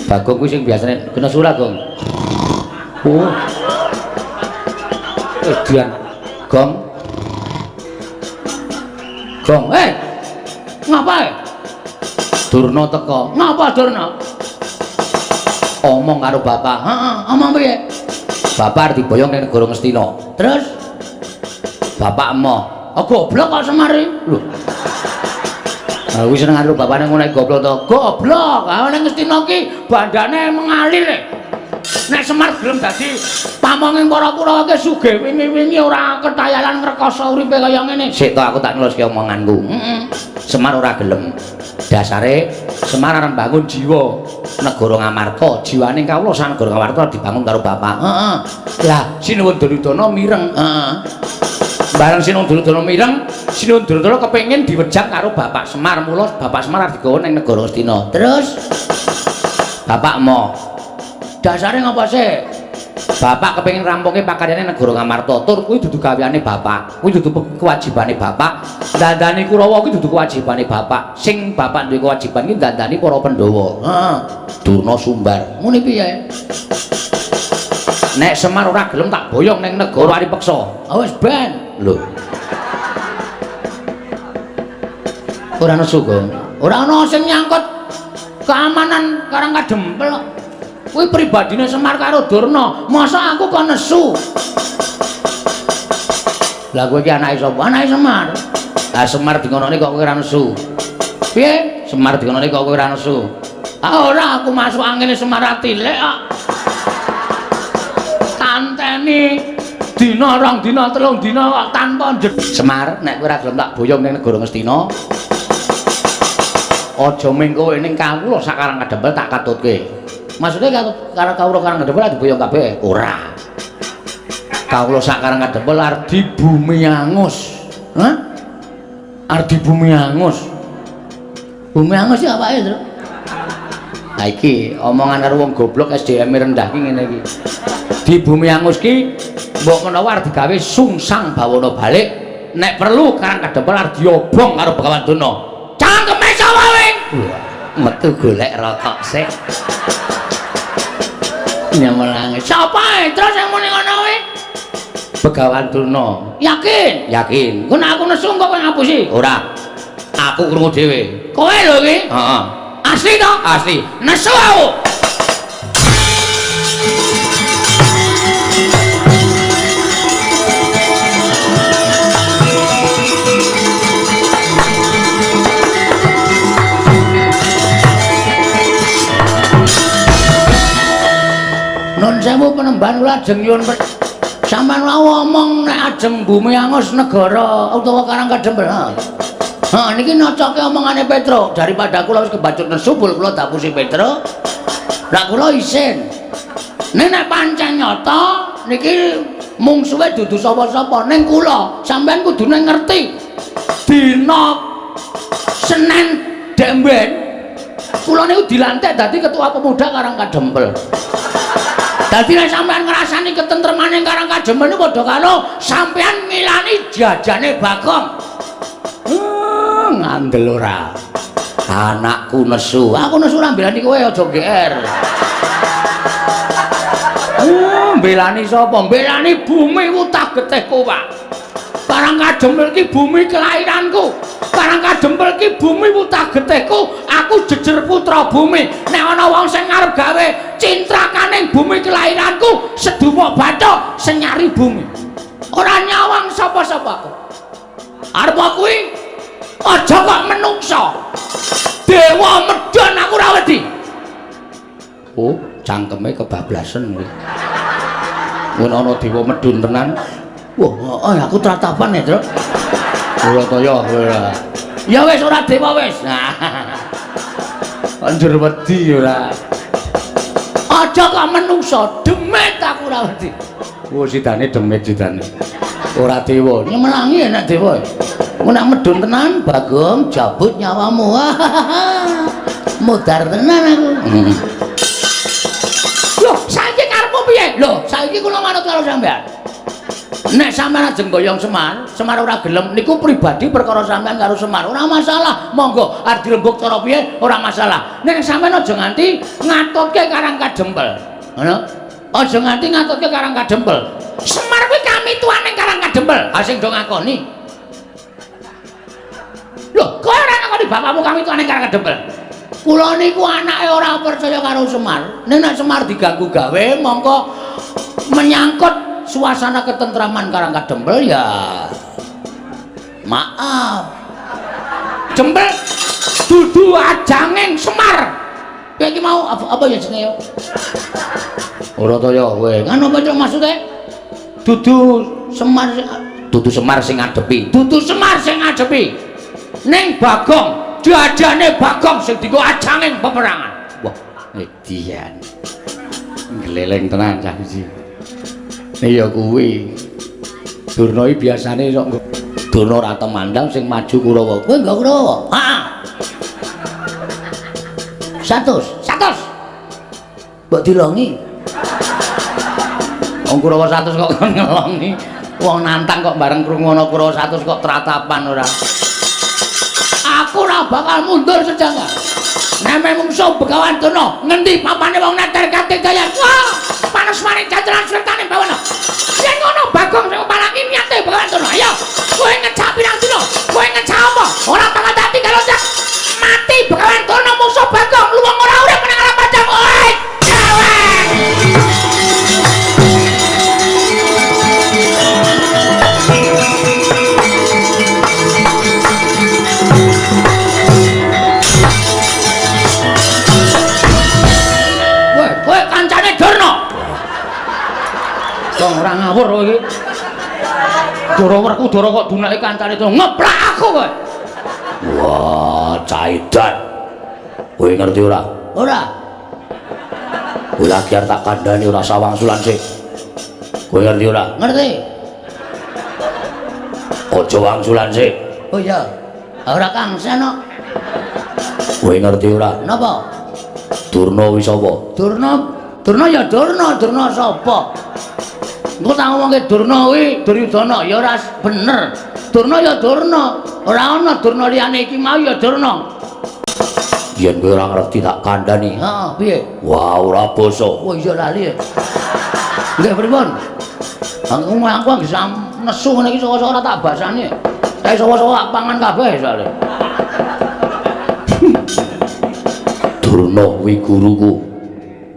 Bagong kuwi sing biasane kena nesu ora, Gong? Oh. Dian. Gong. Gong, ngapa? Durna teko. Ngapa Durna? Omong karo bapak. Omong piye? Bapak arep diboyong ning negara Ngastina. Terus bapak emoh. Goblok kok Semari. Lho. Wis seneng karo bapane ngono goblok to. Goblok. Ning Ngastina ki bandane mengalir. Nek Semar gelem dadi pamonging para Kurawa ki sugih wingi-wingi ora ketayalan ngrekoso uripe kaya ngene. Sik to aku tak nuliske omonganku. Semar ora gelem. Dasare Semar arep bangun jiwa negara Ngamarta, jiwane kawula sang negara Ngamarta dibangun karo bapak. Heeh. Lah Sinuwun Duryudana mireng. Heeh. Bareng Sinuwun Duryudana mireng, Sinuwun Duryudana kepengin diwejak karo bapak Semar, mula bapak Semar arep digawa ning negara Astina. Terus bapak mo. Dasare ngapa sih? Bapak kepengin rampunge pakaryane negara Ngamarta. Tur kuwi dudu gaweane bapak. Kuwi dudu kewajibane bapak. Dandani Kurawa kuwi dudu kewajibane bapak. Sing bapak duwe kewajiban iki dandani para Pandhawa. Heeh. Durna Sumbar. Ngene piye? Nek Semar ora gelem tak boyong ning negara Aripeksa. Wis ben. Lho. Ora nesu kok. Ora ana sing nyangkut keamanan Karangkadempel. Kuwi pribadine Semar karo Durna, masa aku kok nesu. Lah kowe iki anake sapa? Anake Semar. Lah Semar dingonone kok kowe ora nesu. Piye? Semar dingonone kok kowe ora nesu. Ah ora aku masuk angine Semar atilek kok. Tanteni dina rong dina telung dina kok tanpa Semar nek kowe ora gelem tak boyong ning negara Ngastina. Aja mengko ning kawula sak Karangkadempel tak katutke. Maksudnya karo kawula Karangkadempel lagi boyong kabeh? Ora. Kawula sak Karangkadempel arep di bumi angus. Hah? Arep di bumi angus. Bumi angus iki apake, Tru? Ha iki omongan karo wong goblok SDM rendah ki ngene iki. Di bumi angus ki mbok menawa arep digawe sungsang bawana balik, nek perlu Karangkadempel arep diobong karo Begawan Duna. Cangkeme sapa kowe? Metu golek rokok sik. Nyamelange. Sapa terus yang muni ngono kuwi? Begawan Durna. Yakin? Yakin. Kok aku nesu kok kowe ngapusi? Ora. Aku krungu dhewe. Kowe lho iki? Heeh. Asli to? Asli. Nesu aku. Nun sewu penemban kula ajeng nyuwun sampean ngomong nek ajeng bumi angus negara utawa Karangkadempel. Ha niki nocoke omongane Petro daripada kula wis kebacut nesu kula dapusi Petro. Lah kula isin. Nek pancen nyata niki mungsuhe dudu sapa-sapa ning kula sampean kudune ngerti. Dina Senin Demben kula niku dilantik dadi ketua pemuda Karangkadempel. Dadi nek sampean ngrasani ketentremane Karangkadempel niku padha karo sampean milani jajane Bagong. Ngandel ora. Anakku nesu. Aku nesu ora mbelani kowe aja GR. Mbelani sapa? Mbelani bumi utah getih kowak. Karangkadempel ki bumi kelahiranku. Karangkadempel ki bumi utah getihku. Aku jejer putra bumi. Nek ana wong sing arep gawe cintrakaning bumi kelahiranku, seduma bathuk senyari bumi. Ora nyawang sapa-sapaku. Arep kuwi aja kok menungso. Dewa medhon aku ora wedi. Oh, cangkeme kebablasen kuwi. Mun ana dewa medhun tenan. Wah, aku tratapan ya, Tru. Ora to ya. Ya wis ora dewa wis. Anjur wedi ora. Aja kok menungso, demit aku ora wedi. Oh, sidane demit sidane. Ora dewa. Nyemelangi enak dewa. Mun medun tenan, Bagong jabut nyawamu. Mudar tenan aku. Loh, saiki karepmu piye? Loh, saiki kula manut karo sampean. Nek sampean ajeng boyong Semar, Semar ora gelem niku pribadi perkara sampean karo Semar. Ora masalah. Monggo arep dirembuk cara piye ora masalah. Nek sampean aja nganti ngatutke Karangkadempel. Ngono. Aja nganti ngatutke Karangkadempel. Semar kuwi kami tuane Karangkadempel. Ha sing do ngakoni. Loh, kowe ora ngakoni bapakmu kami tuane Karangkadempel. Kula niku anake ora percaya karo Semar. Nek Semar diganggu gawe mongko menyangkut suasana ketentraman Karangkadempel ya maaf. Jembel dudu ajanging Semar. Kowe iki mau apa ya jenenge? Ora to ya kowe. Kan apa itu maksude? Dudu Semar sing ngadepi. Dudu Semar sing ngadepi. ning Bagong diajane Bagong sing dienggo ajanging peperangan. Wah, edian. Gleleng tenan cah iki. Ya kuwi. Durna iki biasane sok Durna ora temandang sing maju Kurawa. Kowe nggo Kurawa? Heeh. 100. Mbok dilongi. Wong Kurawa 100 kok ngelongi. Wong nantang kok bareng krungu ana Kurawa 100 kok tratapan ora. Aku ora bakal mundur sejangan. Nek mungsuh Begawan Durna ngendi papane wong neter kate gaya. Wah, panas maring jajaran sertane bawana. Yen ngono Bagong sing palangi niate Begawan Durna. Ayo, kowe ngecap pirang dina? Kowe ngecap apa? Ora bakal dadi karo jak mati Begawan Durna musuh Bagong luwung ora urip nang arep padang. Oi, cewek. Kowe kancane Durna. Wong ora ngawur kowe iki. Dara Werkudara kok dunake kancane Durna ngeplak aku kowe. Wah, caidan. Kowe ngerti ora? Ora. Kowe lagi arep tak kandhani ora sawangsulan sik. Kowe ngerti ora? Ngerti? Aja wangsulan sik. Oh iya. Ora Kang Seno. Kowe ngerti ora? Napa? Durna kuwi sapa? Durna ya Durna sapa? Engko tak ngomongke Durna kuwi Duryudana ya ora bener. Durna ya Durna, ora ana Durna liyane iki mau ya Durna. Yen kowe ora ngerti tak kandhani. Heeh, piye? Wah, ora basa. Oh iya lali. Nggih pripun? Aku bisa nesu ngene iki saka-saka ora tak basani. Kae saka-saka pangan kabeh soalé. Durna kuwi guruku.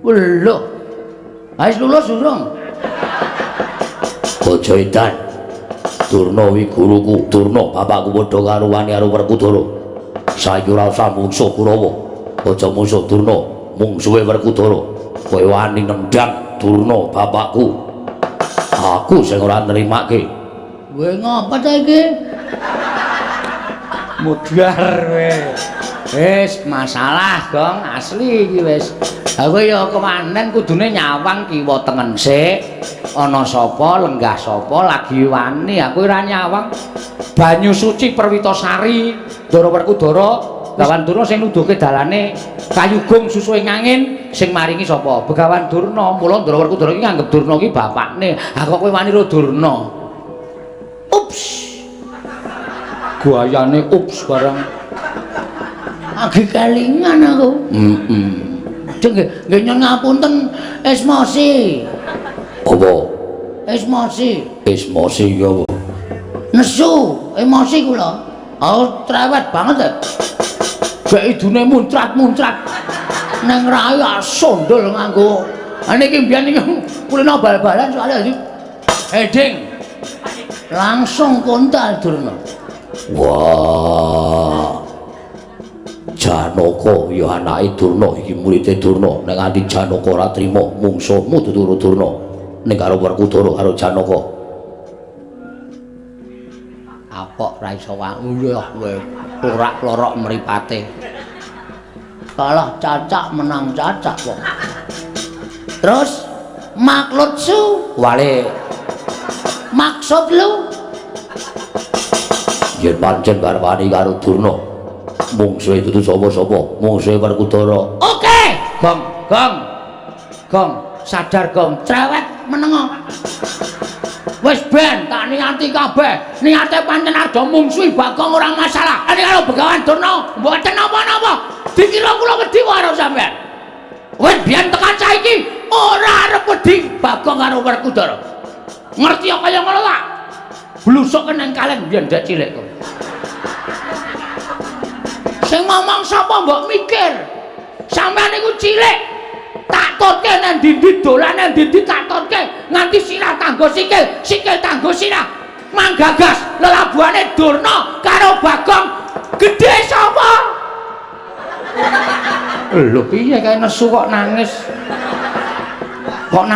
Lho. Wis lulus durung? Aja edan. Durna kuwi guruku. Durna bapakku padha karo wani karo Werkudara. Saiki ora usah mungsuh Kurawa. Aja mungsuh Durna, mungsuhe Werkudara. Kowe wani nendang Durna bapakku. Aku sing ora nrimake. Kowe ngapa ta iki? Mudhar kowe. Wis masalah, Gong, asli iki wis. Aku ya kemanten kudune nyawang kiwa tengen sik. Ana sapa, lenggah sapa lagi wani, aku ora nyawang. Banyu suci Perwitasari, Ndara Werkudara, Begawan Durna sing nuduhke dalane kayugung susu ing angin sing maringi sapa? Begawan Durna. Mula Ndara Werkudara iki nganggep Durna iki bapakne. Ha kok kowe wani karo Durna? Ups. Guayane ups bareng. Agi kelingan aku. Nggih nyuwun ngapunten Esmosi. Apa? Esmosi. Esmosi iki apa? Nesu, emosi kula. Aku trewet banget ya. Jek idune muncrat-muncrat. Nang rayu sondol nganggo. Niki mbiyen iki kulino bal-balan soalnya iki heading. Langsung kontal Durna. Wah. Janaka ya anake Durna iki muridé Durna. Nek nganti Janaka ora trima mungsuhmu tuturu Durna. Nek karo Werkudara karo Janaka. Apok ra iso wae kowe lorak-lorok mripate. Kalah cacak menang cacak kok. Terus maksudsu Wale maksud lu yen pancen garwane karo Durna mungsuhe dudu sapa-sapa mungsuhe Werkudara. oke gong sadar gong cerewet menengo wis ben tak niati kabeh niate pancen arep mungsuhi Bagong ora masalah ini kalau Begawan Durna mboten napa-napa dikira kula wedi karo sampean wis biyen tekan saiki ora arep wedi Bagong karo Werkudara ngerti kaya ngono ta blusuk nang kalen biyen dak cilik kok sing ngomong sapa mbok mikir sampean niku cilik tak totke nang ndi dolan nang ndi tak totke nganti sirah tanggo sikil tanggo sirah manggagas lelabuhane Durna karo Bagong gedhe sapa lho piye kae nesu kok nangis Gong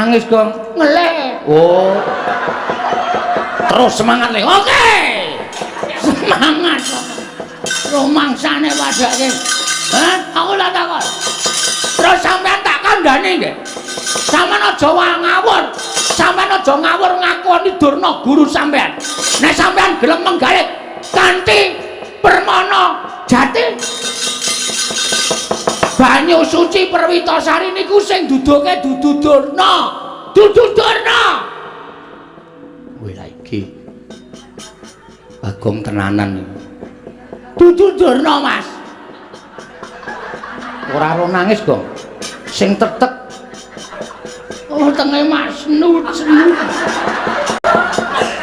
ngeleh oh terus semangat le oke semangat rumangsane padake. Hah? Aku tak takon. Terus sampean tak kandhani nggih. Sampeyan aja ngawur. Sampeyan aja ngawur ngakoni Durna guru sampeyan. Nek sampeyan gelem menggawe kanthi permana jati banyu suci Perwitasari niku sing duduke dudu Durna. Dudu Durna. Kowe lha iki Bagong tenanan iki. Dudu Durna, Mas. Ora ro nangis, Gong. Sing tetek. Oh, tenge mak senut.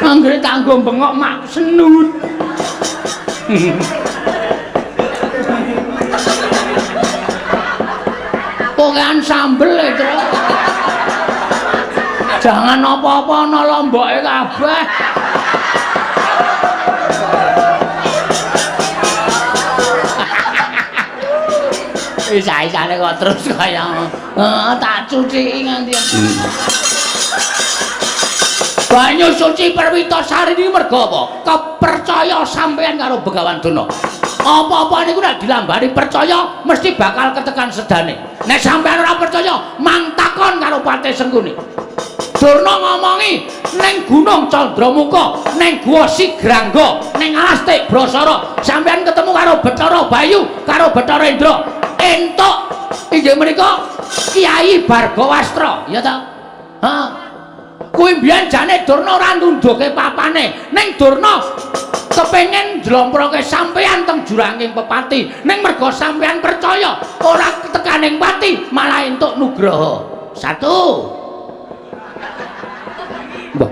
Anggere tanggo bengok mak senut. Pokokan sambel itu. Jangan apa-apa ana lomboke kabeh. Isa-isane kok terus kaya tak cuci nganti. Banyu suci Perwitasari iki mergo apa? Kepercaya sampeyan karo Begawan Durna. Apa-apa niku nek dilambari percaya mesti bakal ketekan sedane. Nek sampeyan ora percaya, mang takon karo Patih Sengkuni. Durna ngomongi ning Gunung Candramuka, ning Gua Sigrangga, ning Alas Tik Brasara, sampeyan ketemu karo Bathara Bayu, karo Bathara Indra. Entuk inggih menika Kiai Bargawastra, ya ta? Ha. Kuwi mbiyen jane Durna ora nunduke papane, ning Durna kepengin njlomproke sampeyan teng juranging pepati, ning mergo sampeyan percaya ora tekaning pati, malah entuk nugraha. Satu. Mbah.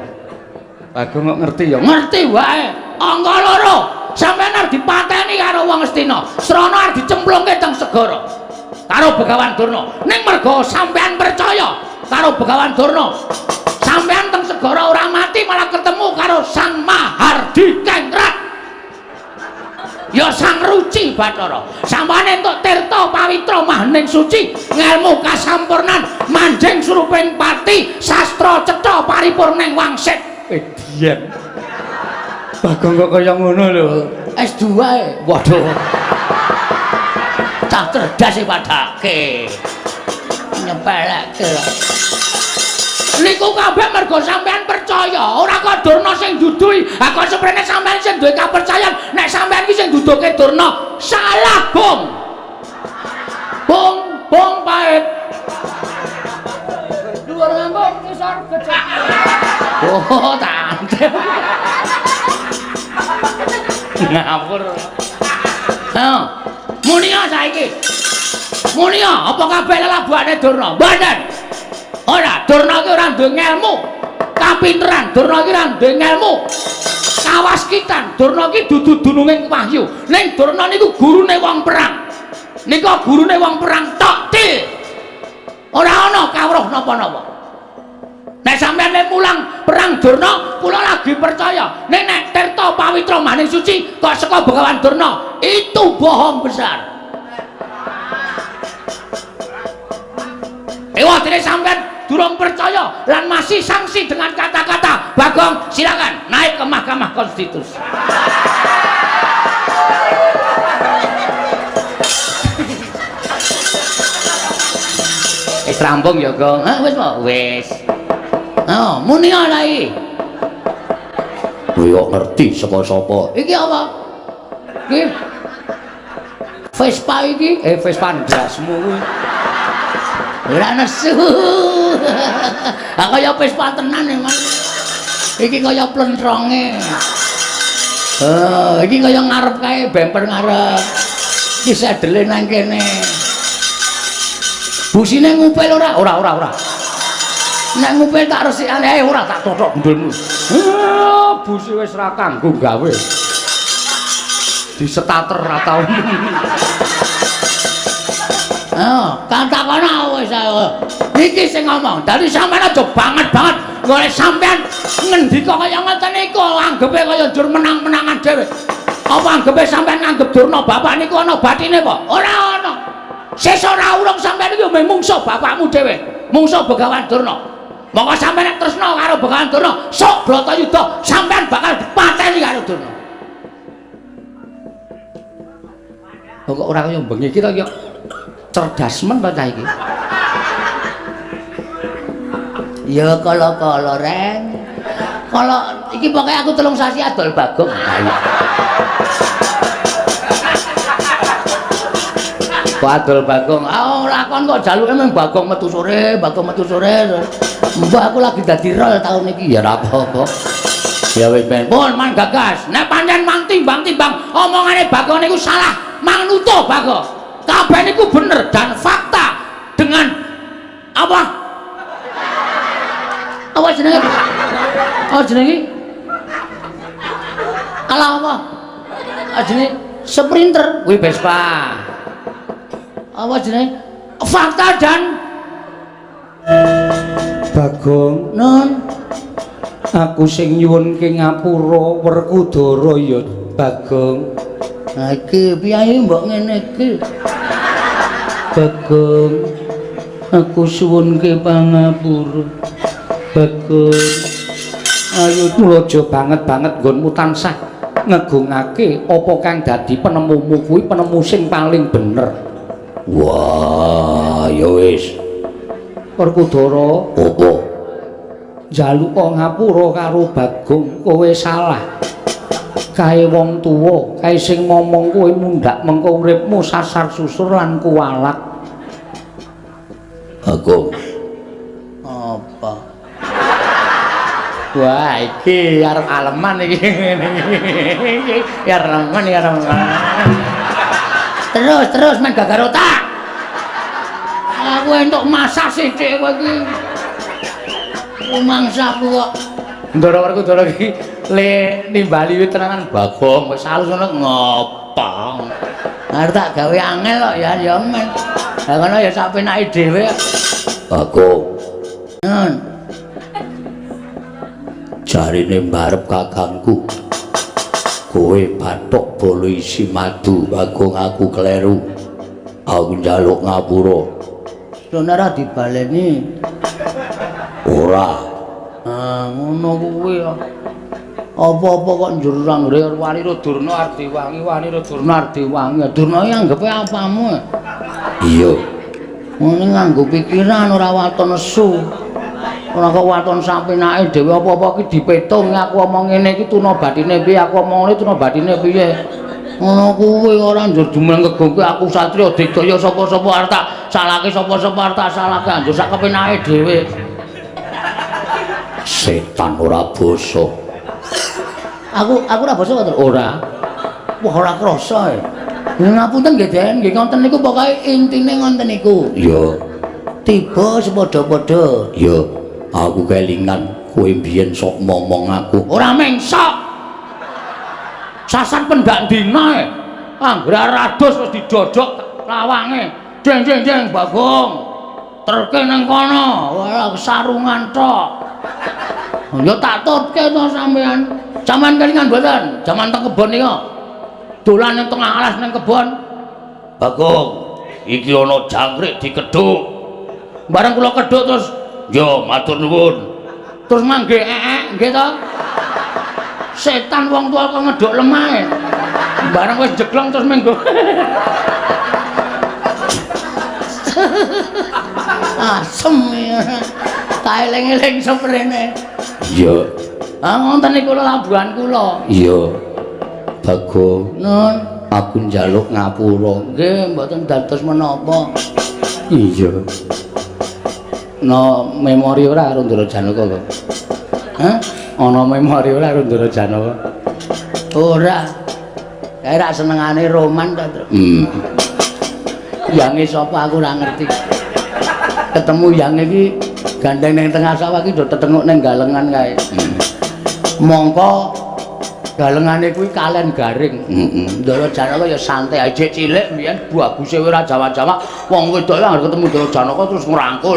Bagong kok ngerti ya? Ngerti wae. Angka loro. Sampeyan arep dipateni karo wong Astina, Srana arep dicemplungke teng segara karo Begawan Durna. Ning mergo sampeyan percaya karo Begawan Durna, sampeyan teng segara ora mati malah ketemu karo Sang Mahardi Kengrat. Ya Sang Ruci Bathara. Sampane entuk tirta pawitra mahaning suci, ngelmu kasampurnan, manjing suruping pati, sastra cetha paripurning wangsit. Dian. Bagong kok kaya ngono lho. S2 e. Waduh. Cah cerdas e padake. Nyepelekke. Niku kabeh mergo sampean percaya, ora kok Durna sing duduhi. Ha kok seprene sampean sing duwe kapercayan, nek sampean iki sing duduke Durna, salah, Bung. Bung pahit. Dhuwur ngambung ngisor gejek. Oh, tante. Ngapur. Ha. Munia saiki. Munia, apa kabeh lelabuhane Durna? Mboten. Ora, Durna ki ora duwe ngelmu. Kapinteran, Durna ki ora duwe ngelmu. Kawaskitan, Durna ki dudu dununging wahyu. Ning Durna niku gurune wong perang. Nika gurune wong perang tok til. Ora ana kawruh napa-napa. Nek sampeyan mulang perang Durna, kula lagi percaya. Nek tirta pawitra maning suci kok saka Begawan Durna, itu bohong besar. Dene sampeyan durung percaya lan masih sanksi dengan kata-kata. Bagong, silakan naik ke Mahkamah Konstitusi. Rampung ya, Gong. Hah, wis mau? Wis. Oh, muni ana iki. Kowe kok ngerti sapa-sapa? Iki apa? Iki Vespa iki, Vespa ndrasmu kuwi. Ora nesu. Ah kaya Vespa tenan e, Mas. Iki kaya plentronge. Iki kaya ngarep kae, bemper ngarep. Iki sedele nang kene. Busine ngupil ora? Ora. Nek ngupil tak resikane ae ora tak totok ndulmu. Busi wis ra kanggo gawe. Disetater ra tau. Katakono wis ae. Iki sing ngomong, dadi sampean aja banget-banget golek sampean ngendika kaya ngoten niku, anggepe kaya njur menang-menangan dhewe. Apa anggepe sampean nganggep Durna bapak niku ana batine apa? Ora ana. Sesuk ora urung sampean iki mung mungsuh bapakmu dhewe, mungsuh Begawan Durna. Monggo sampean nek tresna karo Begawan Durna, sok Bratayuda sampean bakal dipateni karo Durna. Kok ora kaya bengi iki to ya cerdas men to cah iki. Ya kala-kala Ren. Kala iki pokoke aku 3 sasi adol Bagong. Ayo. Kok adol Bagong. Oh, lakon kok jaluke mung Bagong metu sore, Bagong metu sore. Mbah aku lagi dadi rol taun iki ya ora apa-apa. Ya wis ben. Pun man gagas. Nek pancen mang timbang-timbang omongane Bagong niku salah, mang nutuh Bagong. Kabeh niku bener dan fakta dengan apa? Apa jenenge? Oh jenenge? Alah apa? Jenenge sprinter, kuwi Vespa. Apa jenenge? Fakta dan Bagong. Nun. Aku sing nyuwunke ngapura Werkudara ya Bagong. Ha iki piye mbok ngene iki? Bagong. Aku suwunke pangapura. Bagong. Ayo tulojo banget-banget nggonmu tansah ngegungake apa kang dadi penemumu kuwi penemu sing paling bener. Wah, ya wis. Werkudara, Apa? njaluka ngapura karo Bagong, kowe salah. Kae wong tuwa, kae sing ngomong kowe mundhak mengko uripmu sasar susur lan kuwalak. Bagong. Apa? Wah, iki arep aleman iki ngene iki. Ya remen ya remen. Terus men gagar otak. Aku entuk masak sithik kowe iki. Mangsaku kok. Ndara Werkudara iki le nimbali wit tenanan Bagong wis alus ngono ngopo. Arep tak gawe angel kok ya men. Lah ngono ya sak penake dhewe. Bagong. Nun. Jarine mbarep kakangku. Kowe bathok bolo isi madu. Bagong aku kleru. Aku njaluk ngapura. Sonara dibaleni. Ora. Ngono kuwi ya. Apa-apa kok njur rangre wani Durna Ardiwangi, wani Durna Ardiwangi. Durna iki anggepe apamu? Iya. Ngene nganggo pikiran ora waton nesu. Ora kok waton sampinake dhewe apa-apa iki dipetung aku omong ngene iki tuna bathine piye, aku omong ngene tuna bathine piye. Ngono kuwi ora njur jumlah ngegongke aku Satria Digdaya sapa-sapa arep tak salahke sapa-sapa arep tak salahke njur sak kepenake dhewe. Setan ora basa. Aku ora basa to, ora. Wah ora krasa e. Ngapunten nggih Den, nggih ngoten niku pokoke intine ngoten niku. Iya. Tiba sepadha-padha. Iya. Aku kelingan kowe biyen sok momong aku. Ora mengsok. Sasan pendak dina e. Anggere rados wis didodok lawange. Jeng Bagong. Terke nang kono. Wah sarungan tok. Ya tak tutke to sampean. Sampean kelingan mboten? Jaman teng kebon nika. Dolan ning tengah alas ning kebon. Bagong, iki ana jangkrik dikedhuk. Bareng kula kedhuk terus Yo matur nuwun. terus mangke nggih to. Setan wong tua kok ngedhuk lemah. Bareng wis jeglong terus menggo. Asem ya. Tak eling-eling seprene. Iya. Ngoten niku labuhan kula. Iya. Bagong, Nun, aku njaluk ngapura. nggih mboten dados menapa. Iya. No memori ora karo Ndara Janaka kok. Hah? Ana memori ora karo Ndara Janaka? Ora. Kae ra senengane roman to, Tru. Yange sapa aku ora ngerti. Ketemu yang iki gandeng ning tengah sawah iki do tetenguk ning galengan kae. Mongko galengane kuwi kalen garing. Ndara Janaka ya santai aja cilik mbiyen baguse ora Jawa-Jawa. Wong wedoke anggere ketemu Ndara Janaka terus ngrangkul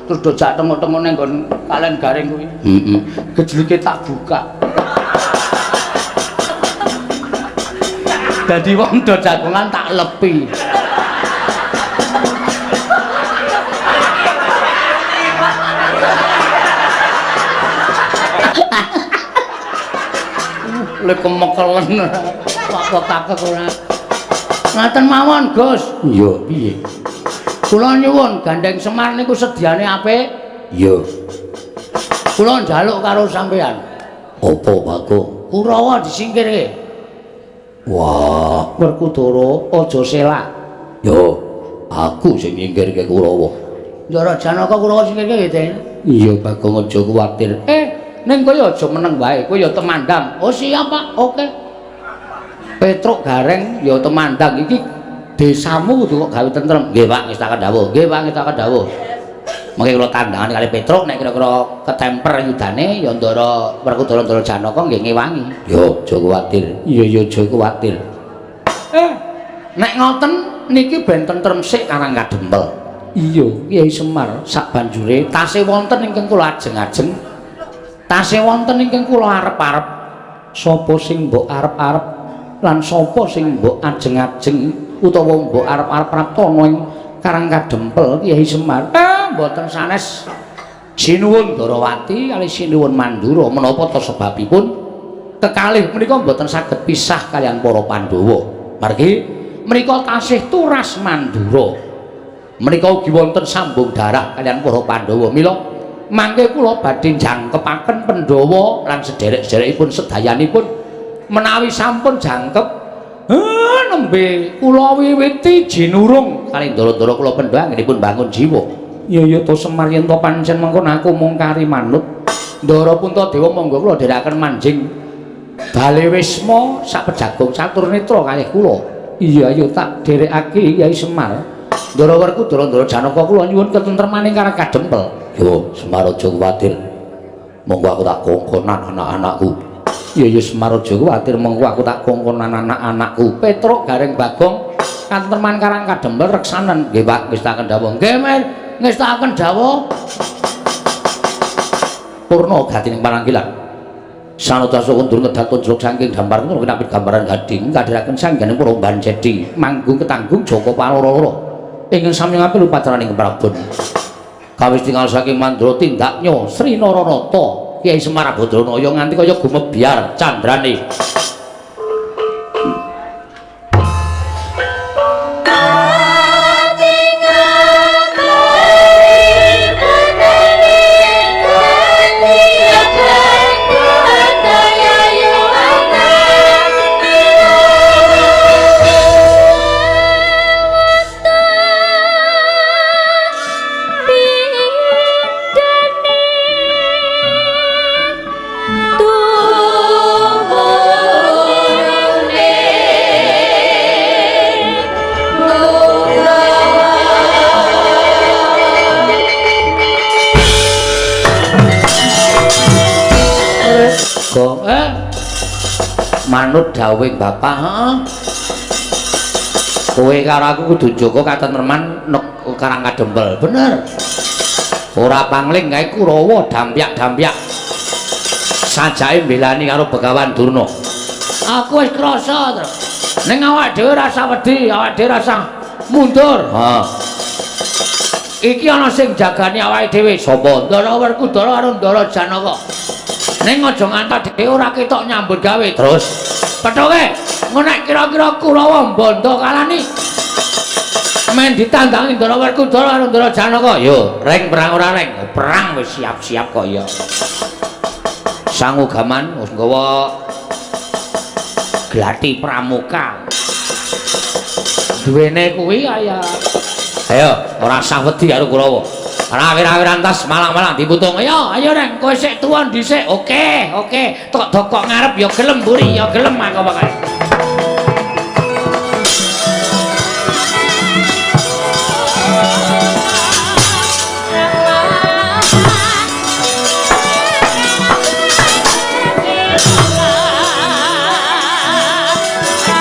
terus do jak tengok-tengok ning nggon kalen garing kuwi. Gejlike tak buka. Dadi wong do jagongan tak lepi. Le kemekelen kok kakek ora. Ngaten mawon, Gus. Iya, piye? Kula nyuwun Gandeng Semar niku sediane apik. Iya. Kula njaluk karo sampean. Apa, Bagong? Kurawa disingkirke. Wah, Werkudara aja selak. yo aku sing nyingkirke Kurawa. Ndara Janaka Kurawa singkirke nggih, Den. Iya, Bagong aja kuwatir. Ning kowe aja meneng wae, kowe ya temandang. Oh siap, Pak. Oke. Petruk Gareng ya temandang iki desamu kudu kok gawe tentrem. Nggih, Pak, wis tak dawuh. Nggih, Pak, wis tak dawuh. Mengke kula tandangan kali Petruk nek kira-kira ketemper yudane ya Ndara Werkudara Janaka nggih ngewangi. Yo aja kuwatir. Iya, aja kuwatir. Nek ngoten niki ben tentrem sik Karang Kadempel. Iya, Kyai Semar sak banjure tasih wonten ingkang kula ajeng-ajeng. Tasih wonten ingkang kula arep-arep. Sapa sing mbok arep-arep lan sapa sing mbok ajeng-ajeng utawa mbok arep-arep praptana ing Karang Kadempel Kyai Semar. Mboten sanes sinuwun Darawati kali sinuwun Mandura menapa to sebabipun kekalih menika mboten saged pisah kalian para Pandhawa. Margi menika tasih turas Mandura. Menika ugi wonten sambung darah kalian para Pandhawa. Mila mangke kula badhe jangkepaken Pandhawa lan sederek-sederekipun sedayanipun menawi sampun jangkep nembe kula wiwiti jinurung kali ndara-ndara kula Pandhawa anggenipun bangun jiwa. Ya to Semar yen to pancen mengkon aku mung kari manut. Ndara Puntadewa monggo kula dherekaken manjing Balewisma sak pejagung Saturnetra kalih kula. Iya ayo tak dherekake Kyai Semar. Ndara Werkudara Ndara Janaka kula nyuwun ketentremaning Karang Kadempel. Yo Semar aja kuwatir. Monggo aku tak kongkonan anak-anakku. Ya Semar aja kuwatir monggo aku tak kongkonan anak-anakku. Petruk Gareng Bagong katentreman Karang Kadempel reksanen. Nggih Pak, wis tak kendhawuh. Nggih Men, ngestaken dawuh. Purna gatining pananggilan. Sanutasa kundur ngedhat tunjuk saking gambar kula kinapit gambaran gading kadhiraken sangganing para Bancedi manggung ketanggung Joko Paloro ingkang sami ngapil upacaraning Prabon. Kawis tinggal saking Mandra tindaknya Sri Naranata Kyai Semar Badranaya nganti kaya gumebyar candrane. Manut dawuhing Bapak, heeh. Kowe karo aku kudu njaga katentreman Karang Kadempel. Bener. Ora pangling kae Kurawa dampyak-dampyak. Sajake mbelani karo Begawan Durna. Aku wis krasa, Tru. Ning awak dhewe rasa wedi, awak dhewe rasa mundur. Heeh. Iki ana sing jagani awake dhewe. Sapa? Ndara Werkudara karo Ndara Janaka. Ning aja nganti dhewe ora ketok nyambut gawe. Terus pethoke ngonek kira-kira Kurawa Banda kalani men ditandangi Ndara Werkudara karo Ndara Janaka. Yo, reng perang ora reng. Perang wis siap-siap kok ya. Sangu gaman wis nggawa glati pramuka. Duwene kuwi kaya ayo ora usah wedi karo Kurawa. Ora awir-awiran tas malang-malang diputung. Ayo reng kowe sik tuwa dhisik. Oke. Tok dokok ngarep ya gelem mburi ya gelem mangko wae.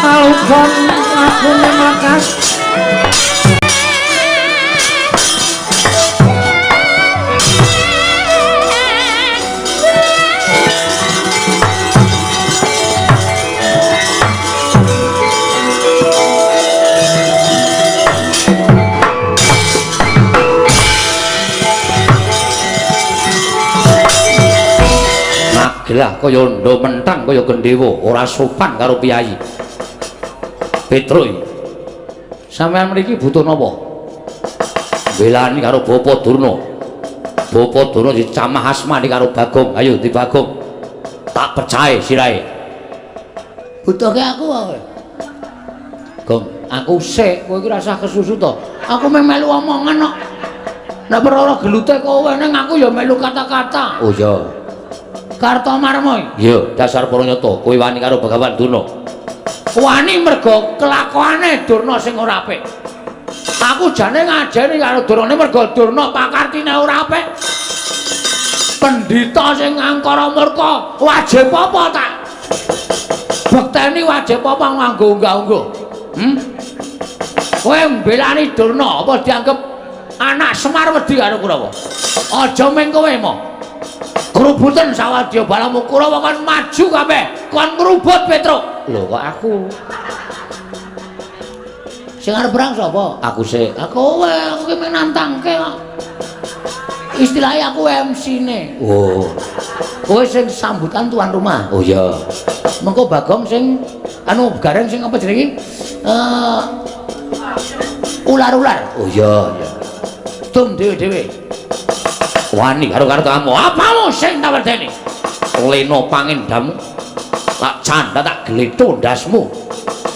Alukon aku melekas. Lah kaya ndo mentang kaya gendhewa ora sopan karo piyayi. Petruk Sampeyan mriki butuh napa? Belani karo Bapa Durna. Bapa Durna dicamah asmani karo Bagong. Ayo di Bagong. Tak percaya sirahe. Butuhke aku wae. Gong, aku sik, kowe iki rasah kesusu to. Aku melu omongan kok. Nek perkara gelute kowe ning aku ya melu kata-kata. Oh iya. Kartomarma. Iya, dasar Pranyata, kowe wani karo Begawan Durna. Wani mergo kelakuane Durna sing ora apik. Aku jane ngajeni karo Durna mergo Durna pakartine ora apik. Pendhita sing angkara murka wajib apa tak? Bekteni wajib apa nganggo unggah-ungguh? Kowe mbelani Durna apa dianggep anak Semar wedi karo Kurawa? Aja mung kowe mo. Kerubutan Sawadya balamu Kurawa kan maju kabeh, kon ngrubut Petruk. Lho kok aku? Sing arep perang sapa? Aku sik. Aku ki mung nantangke kok. Istilahnya aku MC-ne. Oh. Kowe sing sambutan tuan rumah. Oh iya. Mengko Bagong sing anu gareng sing apa jenenge? Ular-ular. Oh iya, iya. Tum dhewe-dhewe. Wani karo-karo kamu. Apamu sing tak wedeni? Leno pangendamu. Tak canda tak gletho ndasmu.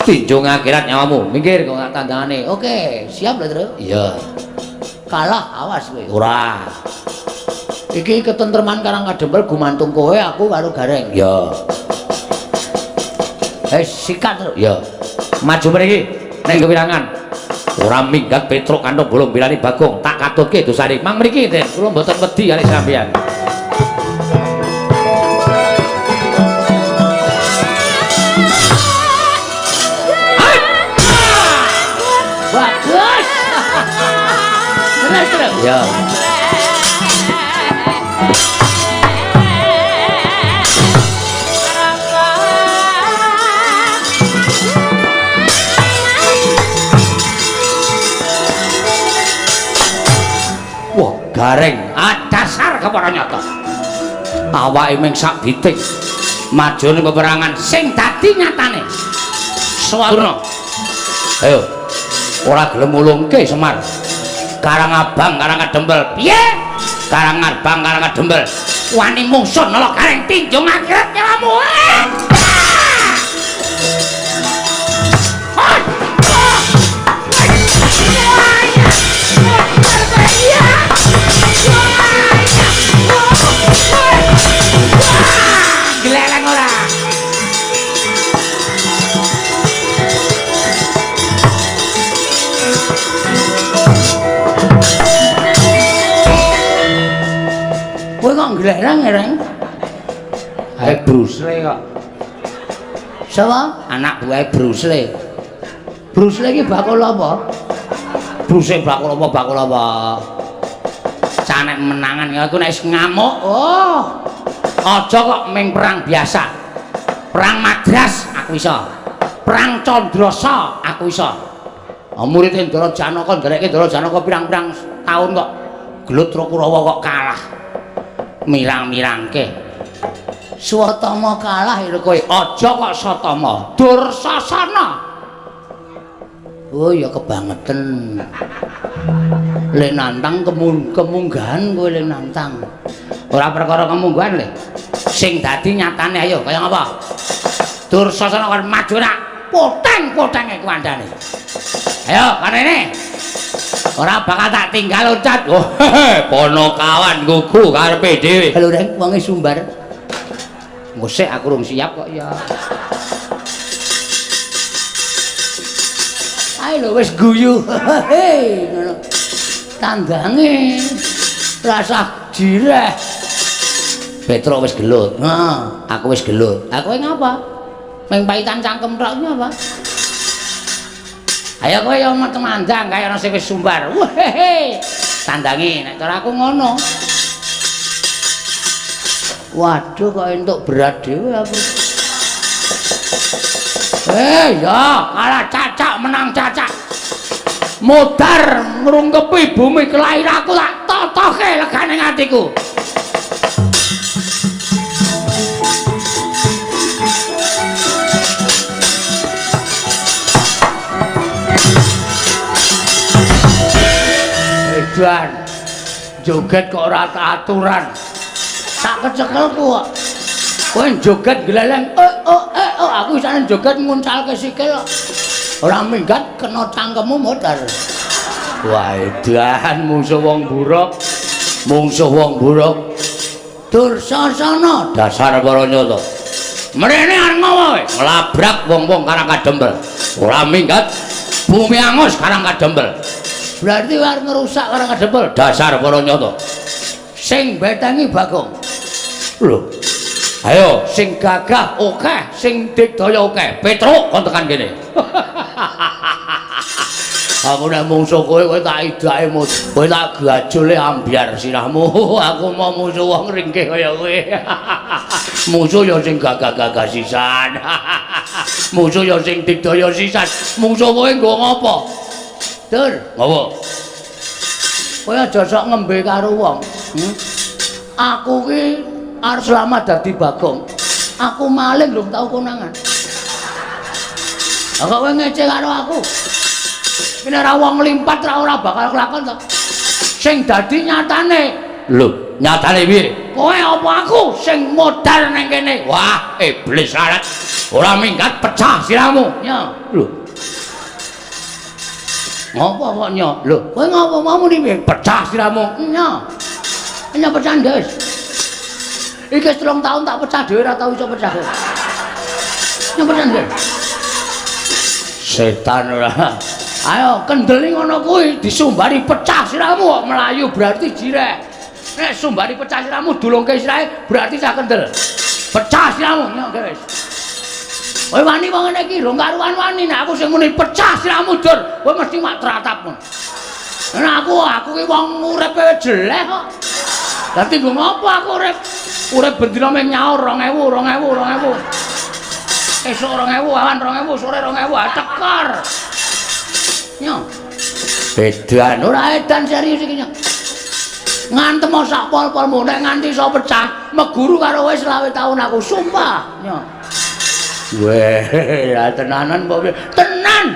Tinjung akhirat nyawamu. Minggir kok tak tandangane. Oke, siap lho, Tru? Iya. Kalah awas kowe. Ora. Iki ketentreman Karang Kadempel gumantung kowe aku karo Gareng. Iya. Sikat Tru. Iya. Maju mriki ning kewirangan. Ora minggat Petruk kantong bolong bilani Bagong tak katutke dosane. Mang mriki Den, kula mboten wedi kali sampeyan. Bagus. Terus. Ya. Wah, Gareng, dasar Pranyata. Awake mung sak biting. Maju ning peperangan sing dadi nyatane. Swarna. Ayo. Ora gelem mulungke Semar. Karangabang Karang Kadempel. Piye? Karangabang Karang Kadempel. Wani mungsun nolak Gareng tinjung akhirat nyawamu. Geleleng ora. Kowe kok geleleng, Reng? Bruce Lee kok. Sapa? Anak buah Bruce Lee. Bruce Lee iki bakul apa? Bruce bakul apa? Canek menangan aku nek ngamuk. Oh. Aja kok ming perang biasa. Perang Madras aku iso. Perang Candrasa aku iso. Murid Ndara Janaka ndereke Ndara Janaka pirang-pirang taun kok gelut Kurawa kok kalah. Mirang-mirangke. Swatama kalah lho kowe. Aja kok Satama. Dursasana. Oh ya kebangetan. Le nantang kemunggahan kowe le nantang. Ora perkara kemunggahan le. Sing dadi nyatane ayo kaya ngapa? Dursasana kon maju nak poteng-potenge kuandane. Ayo kanene. Ora bakal tak tinggal loncat. Oh, Ponokawan gugu karepe dhewe. Lho Reng, wonge Sumbar. Engko sik aku rung siap kok ya. Ayo lho wis guyu. Hei, ngono. Tandange rasah jireh. Petruk wis gelut. Heeh, aku wis gelut. Aku ngapa? Meng paitan cangkem tok apa? Ayo kowe yo temandang kaya ana sing wis Sumbar. Hehe. Tandangi nek cara aku ngono. Waduh kok entuk berat dhewe aku. Ya, kalah cacak menang cacak. Modar ngrungkepi bumi kelahiranku tak totoke legane atiku. edan. Joget kok ora aturan. Tak kecekelku kok. Kowe joget gleleng. Aku isane joget nguncalke sikil. Ora minggat kena cangkemmu modar. Wah, edan musuh wong buruk. Mungsuh wong buruk. Dursasana dasar para nyata. Mrene arep ngopo kowe? Nglabrak wong-wong Karang Kadempel. Ora minggat bumi angus Karang Kadempel. Berarti arep ngerusak Karang Kadempel. Dasar para nyata. Sing betengi Bagong. Lho. Ayo sing gagah akeh, sing digdaya akeh. Petruk kon tekan kene. Aku nek mungsuh kowe tak idake mut. Kowe tak gajule ambyar sirahmu. Aku mau musuh wong ringkih kaya kowe. Musuh ya sing gagah-gagah sisan. Musuh ya sing digdaya sisan. Musuh kowe nggo ngopo? Dur, ngopo? Kowe aja sok ngembe karo wong. Aku ki arep selamat dadi Bagong. Aku maling belum tau konangan. Lah kok kowe ngece karo aku? Nek ora wong limpat ora bakal kelakon to. Sing dadi nyatane. Lho, nyatane piye? Kowe apa aku sing modal nang kene? Wah, iblis larat. Ora minggat pecah sirahmu. Ya, lho. Ngopo kok nyo? Lho, kowe ngopo mau muni piye? Pecah sirahmu. Nyo. Nyo pecah ndes. Iki 3 tahun tak pecah dhewe ora tau iso pecah. Nyo pecah ndes. Setan ora. Ayo kendeli ngono kuwi disumbari pecah sirahmu kok melayu berarti jirek. Nek sumbari pecah sirahmu dulungke sirahe berarti sak kendel. Pecah sirahmu yo guys. Kowe wani wong ngene iki rong karuan wani nek aku sing muni pecah sirahmu dur, kowe mesti mak tratapmu. Nek aku ki wong uripe jelek kok. Dadi nggo ngopo aku urip? Urip bendina mung nyaur 2000. Esuk 2000, awan 2000, sore 2000, tekor. Nyo. Edan ora edan serius iki nyo. Ngantem sak pol-polmu nek nganti iso pecah, meguru karo kowe 20 tahun aku sumpah. Nyo. Weh, ya tenanan kok. Tenan.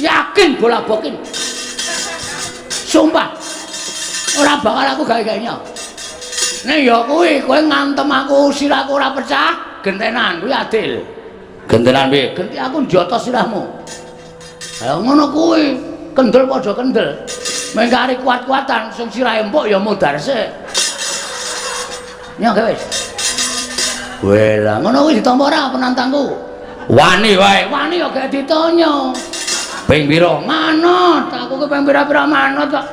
Yakin bola bokin. Sumpah. Ora bakal aku gawe-gawe nyo. Nek ya kuwi kowe ngantem aku sirahku ora pecah, gentenan kuwi adil. Gentenan piye? Genti aku njotos sirahmu. Ayo ngono kuwi, kendel padha kendel. Mengkari kuat-kuatan sing sirahe empuk ya modar sik. Nyong wis. Kowe lah ngono kuwi ditampa ora penantangku. Wani wae, wani ya gak ditonyo. Ping pira? Manut, aku ki ping pira-pira manut kok.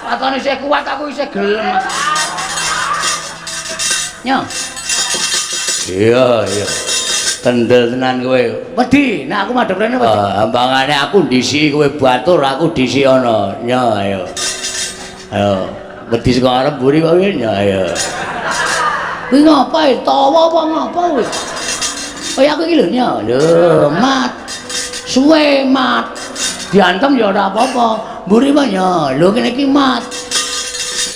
Atane isih kuat aku isih gelem. Nyong. Iya. Kendel tenan kowe. Wedi, nek aku madhep rene wedi. Ambangane aku ndisi kowe batur, aku disi ana. Nyo ayo. Ayo. Wedi saka arep mburi kok nyo ayo. Kuwi ngapa tawa apa ngapa kuwi? Kaya aku iki lho nyo. Lho, mat. Suwe mat. Diantem ya ora apa-apa. Mburi wae nyo. Lho kene iki mat.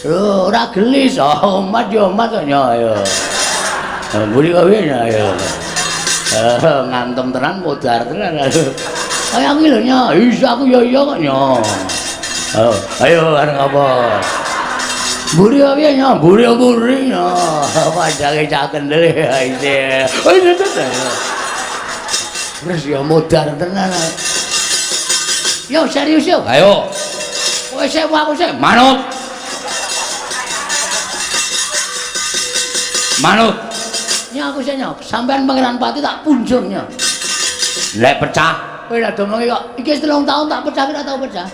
Lho, ora gelis. Oh, mat yo mat kok nyo ayo. Mburi kok nyo ayo. Ngantem tenan modar tenan. Kaya aku lho nya, isa aku ya iya kok nya. Ayo areng apa? Mburi piye nya? Mburi nya. Pajange cak kendel isih. Wis ya modar tenan. Yo serius yo. Ayo. Kowe sik aku sik manut. Manut. Nya aku sih nyok, sampean Pangeran Pati tak punjul nya. Lek pecah, kowe lak domongi kok iki 3 tahun tak pecah ora tau pecah.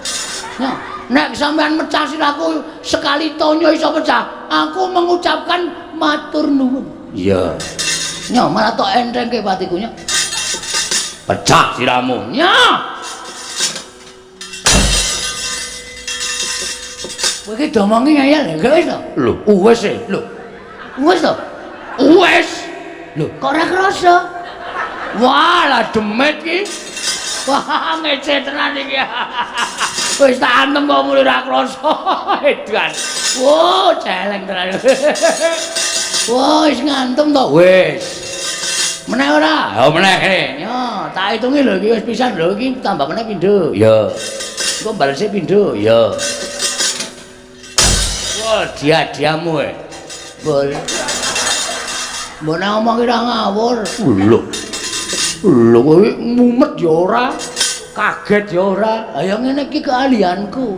Nya, nek sampean mecah sirahku sekali tonyo iso pecah, aku mengucapkan matur nuwun. Iya. Nya malah tok entengke patiku nya. Pecah sirahmu. Nya. Kowe iki domongi ngayal gak wis to? Lho, wis e. Lho. Wis to? Wis. Lho, kok ora krasa? Wah, lah demet ki. Wah, ngece tenan iki. Wis tak antem kok mulih ora krasa. Edan. Wo, celeng tenan. Wah, wis ngantem to. Wis. Meneh ora? Ya meneh kene. Yo, tak hitungi lho iki wis pisan lho iki tambah meneh pindho. Ya. Engko balese pindho. Ya. Oh, dia-diamu e. Boleh. Mbok nek ngomong ki ra ngawur. Lho. Lho kowe mumet ya ora, kaget ya ora. Ayo ngene iki keahlianku.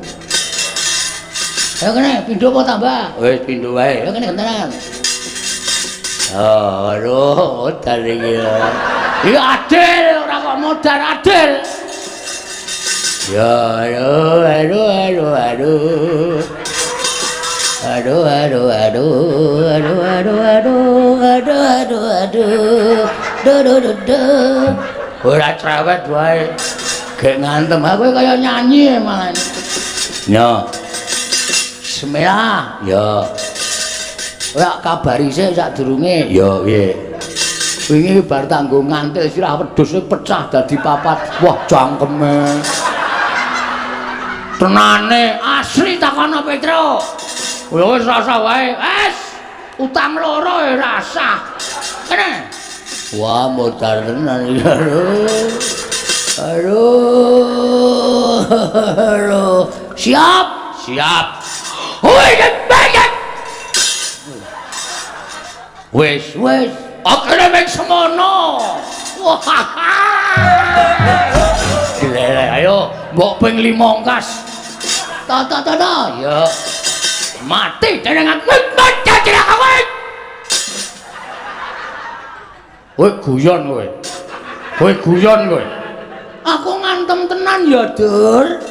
Ayo kene pindho apa tambah? Wis pindho wae. Ayo kene gentenan. Oh, aduh, modal iki ya. Iki adil ora kok modal adil. Ya, aduh. Ora cerewet wae. Gek ngantem aku kaya nyanyi malah. Yo. Bismillah. Yo. Ora kabari sik sadurunge. Yo piye. Wingi bar tanggo ngantil sirah wedhus pecah dadi papat. Wah, jangkeme. Tenane asli takono Petro. Wis rasa wae. Wis utang loro rasa. Kene. Wah, modal tenan iki. Aduh. Siap. Wis. Akene mek semono. Wah. Ayo, mbok ping 5 kas. Ta. Ya. Mati jeneng aku baca jeneng aku. Kowe guyon kowe. Aku ngantem tenan ya, Dur.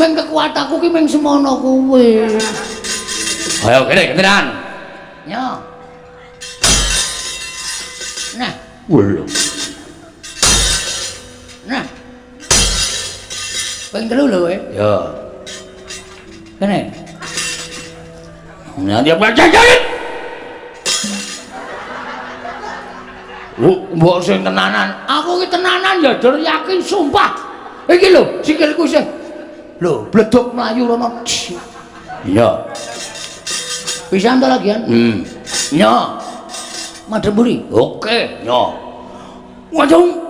Ming kekuatanku ki ming semono kowe. Ayo kene gentenan. Ya. Nah, lho. Nah. Ping 3 lho kowe. Ya. Kene. Nanti apa jajan? Mbok sing tenanan. Aku ki tenanan ya, Dur, yakin sumpah. Iki lho, sikilku sing. Lho, bledok mlayu rono. Iya. Pisan to lagian? Iya. Madhep mburi. Oke, iya. Wajung.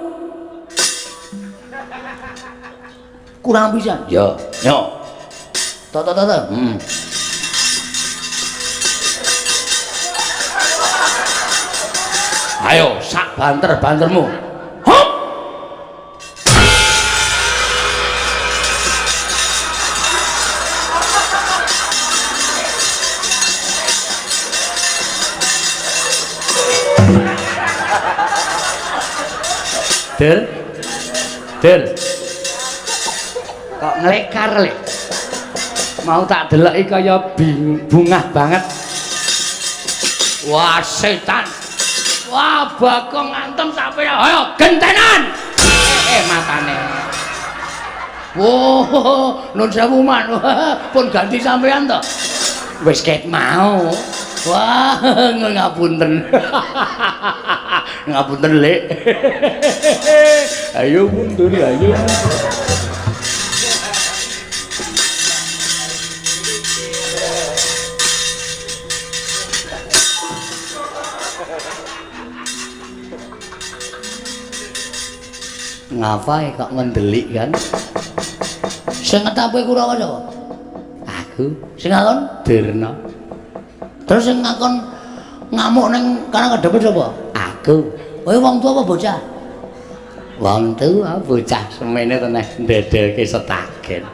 Kurang pisan. Iya. Ta. Ayo, sak banter-bantermu. Hop! Del. Kok nglekar lek. Mau tak deloki kaya bungah banget. Wah, setan. Wah, bakong ngantem sampe ayo gentenan. Matane. Woh, nun sewu man. Pun ganti sampean to. Wis ket mau. Wah, ngapunten. Ngapunten, Lek. Ayo mundur, ayo. Ngapain kok mendelik kan? Sing ngetape Kurawa sapa? Aku. Sing ngakon Dirna. Terus sing ngakon ngamuk ning kana kedepe sapa? Aku. Kowe wong tuwa apa bocah? Wong tuwa bocah semene teneh ndedelke setagen.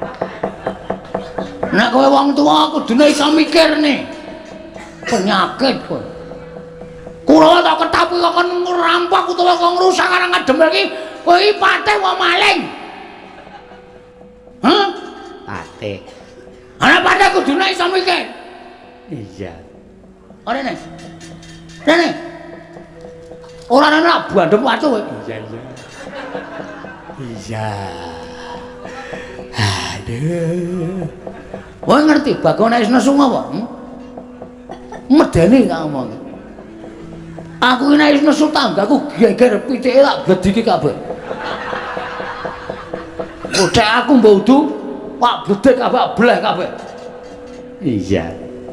Nek kowe wong tuwa kudune iso mikir nih. Penyakit kowe. Kurawa tak ketapi kok ngerampok utawa kok ngrusak karang ngademel iki. Kowe iki patih wong maling. Hah? Patih. Ana patih kudune iso mikir. Iya. Ora nek. Rene. Ora ana bandem watu kowe. Iya. Aduh. Kowe ngerti Bagong nek nesu apa? Medeni tak ngomong. Aku nek nesu tanggaku geger pitike tak blediki kabeh. Bocah aku mbaudu, Pak bledek kabeh bleh kabeh. Iya.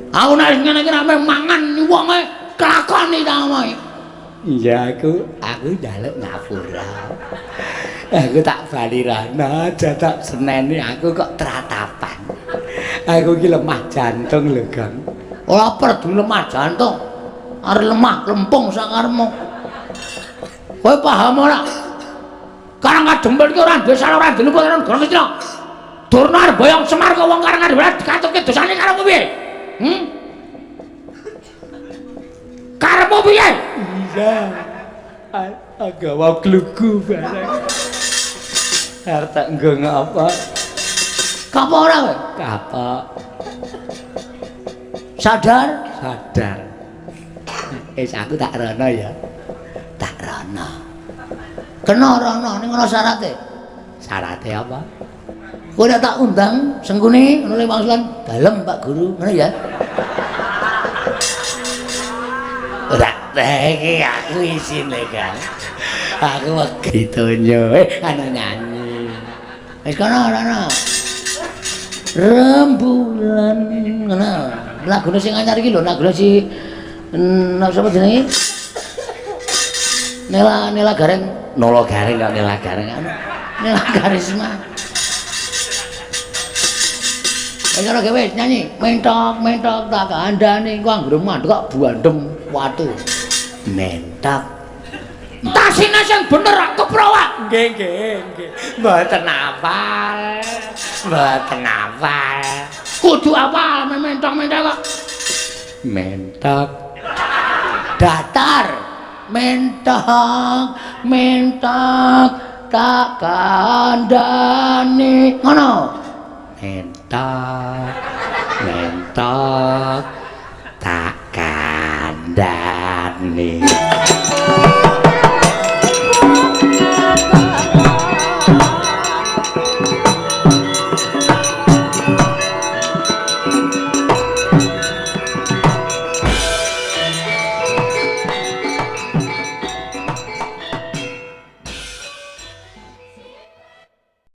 Aku nek ngene iki rame mangan wonge kelakoni ta omongi. Iya aku njaluk ngapura. Aku tak bali rana, tak seneni aku kok tratapan. Aku iki lemah jantung lho, Gang. Ora perdu lemah jantung. Arep lemah lempung sakarepmu. Kowe paham ora? Karang Kadempel iki ora duwe salah ora diluput karo Negara Kecil. Durna arep boyong Semar kok wong Karang Kadempel dikatuke dosane karo kowe piye? Karepmu piye? Iya. Agawa kluku bareng. Harta nggo ngapa? Kapok ora kowe? Kapok. Sadar? Sadar. Aku tak rono ya. Tak rono. Kena rono ning ana syarate. Syarate apa? Kowe nek tak undang sengkune ngono le maksudan dalem Pak Guru, ngono ya. Ora iki aku isine kan. Aku wedi tonyo ana nyanyi. Wis kono rono. Rembulan ngono. Lagune sing anyar iki lho, lagune si sapa jenenge? Nela Gareng, Nolo Gareng kok Nela Gareng anu. Nela Karisma. Ayo gawe nyanyi, mentok tak kandhane engko anggere mandek kok buandem watu. Mentok. Tasine sing bener keprowak. Nggih. Mboten hafal. Kudu apal mentok kok. Mentok. Datar. Mentok tak kandhane. Ngono. Mentok tak kandhane.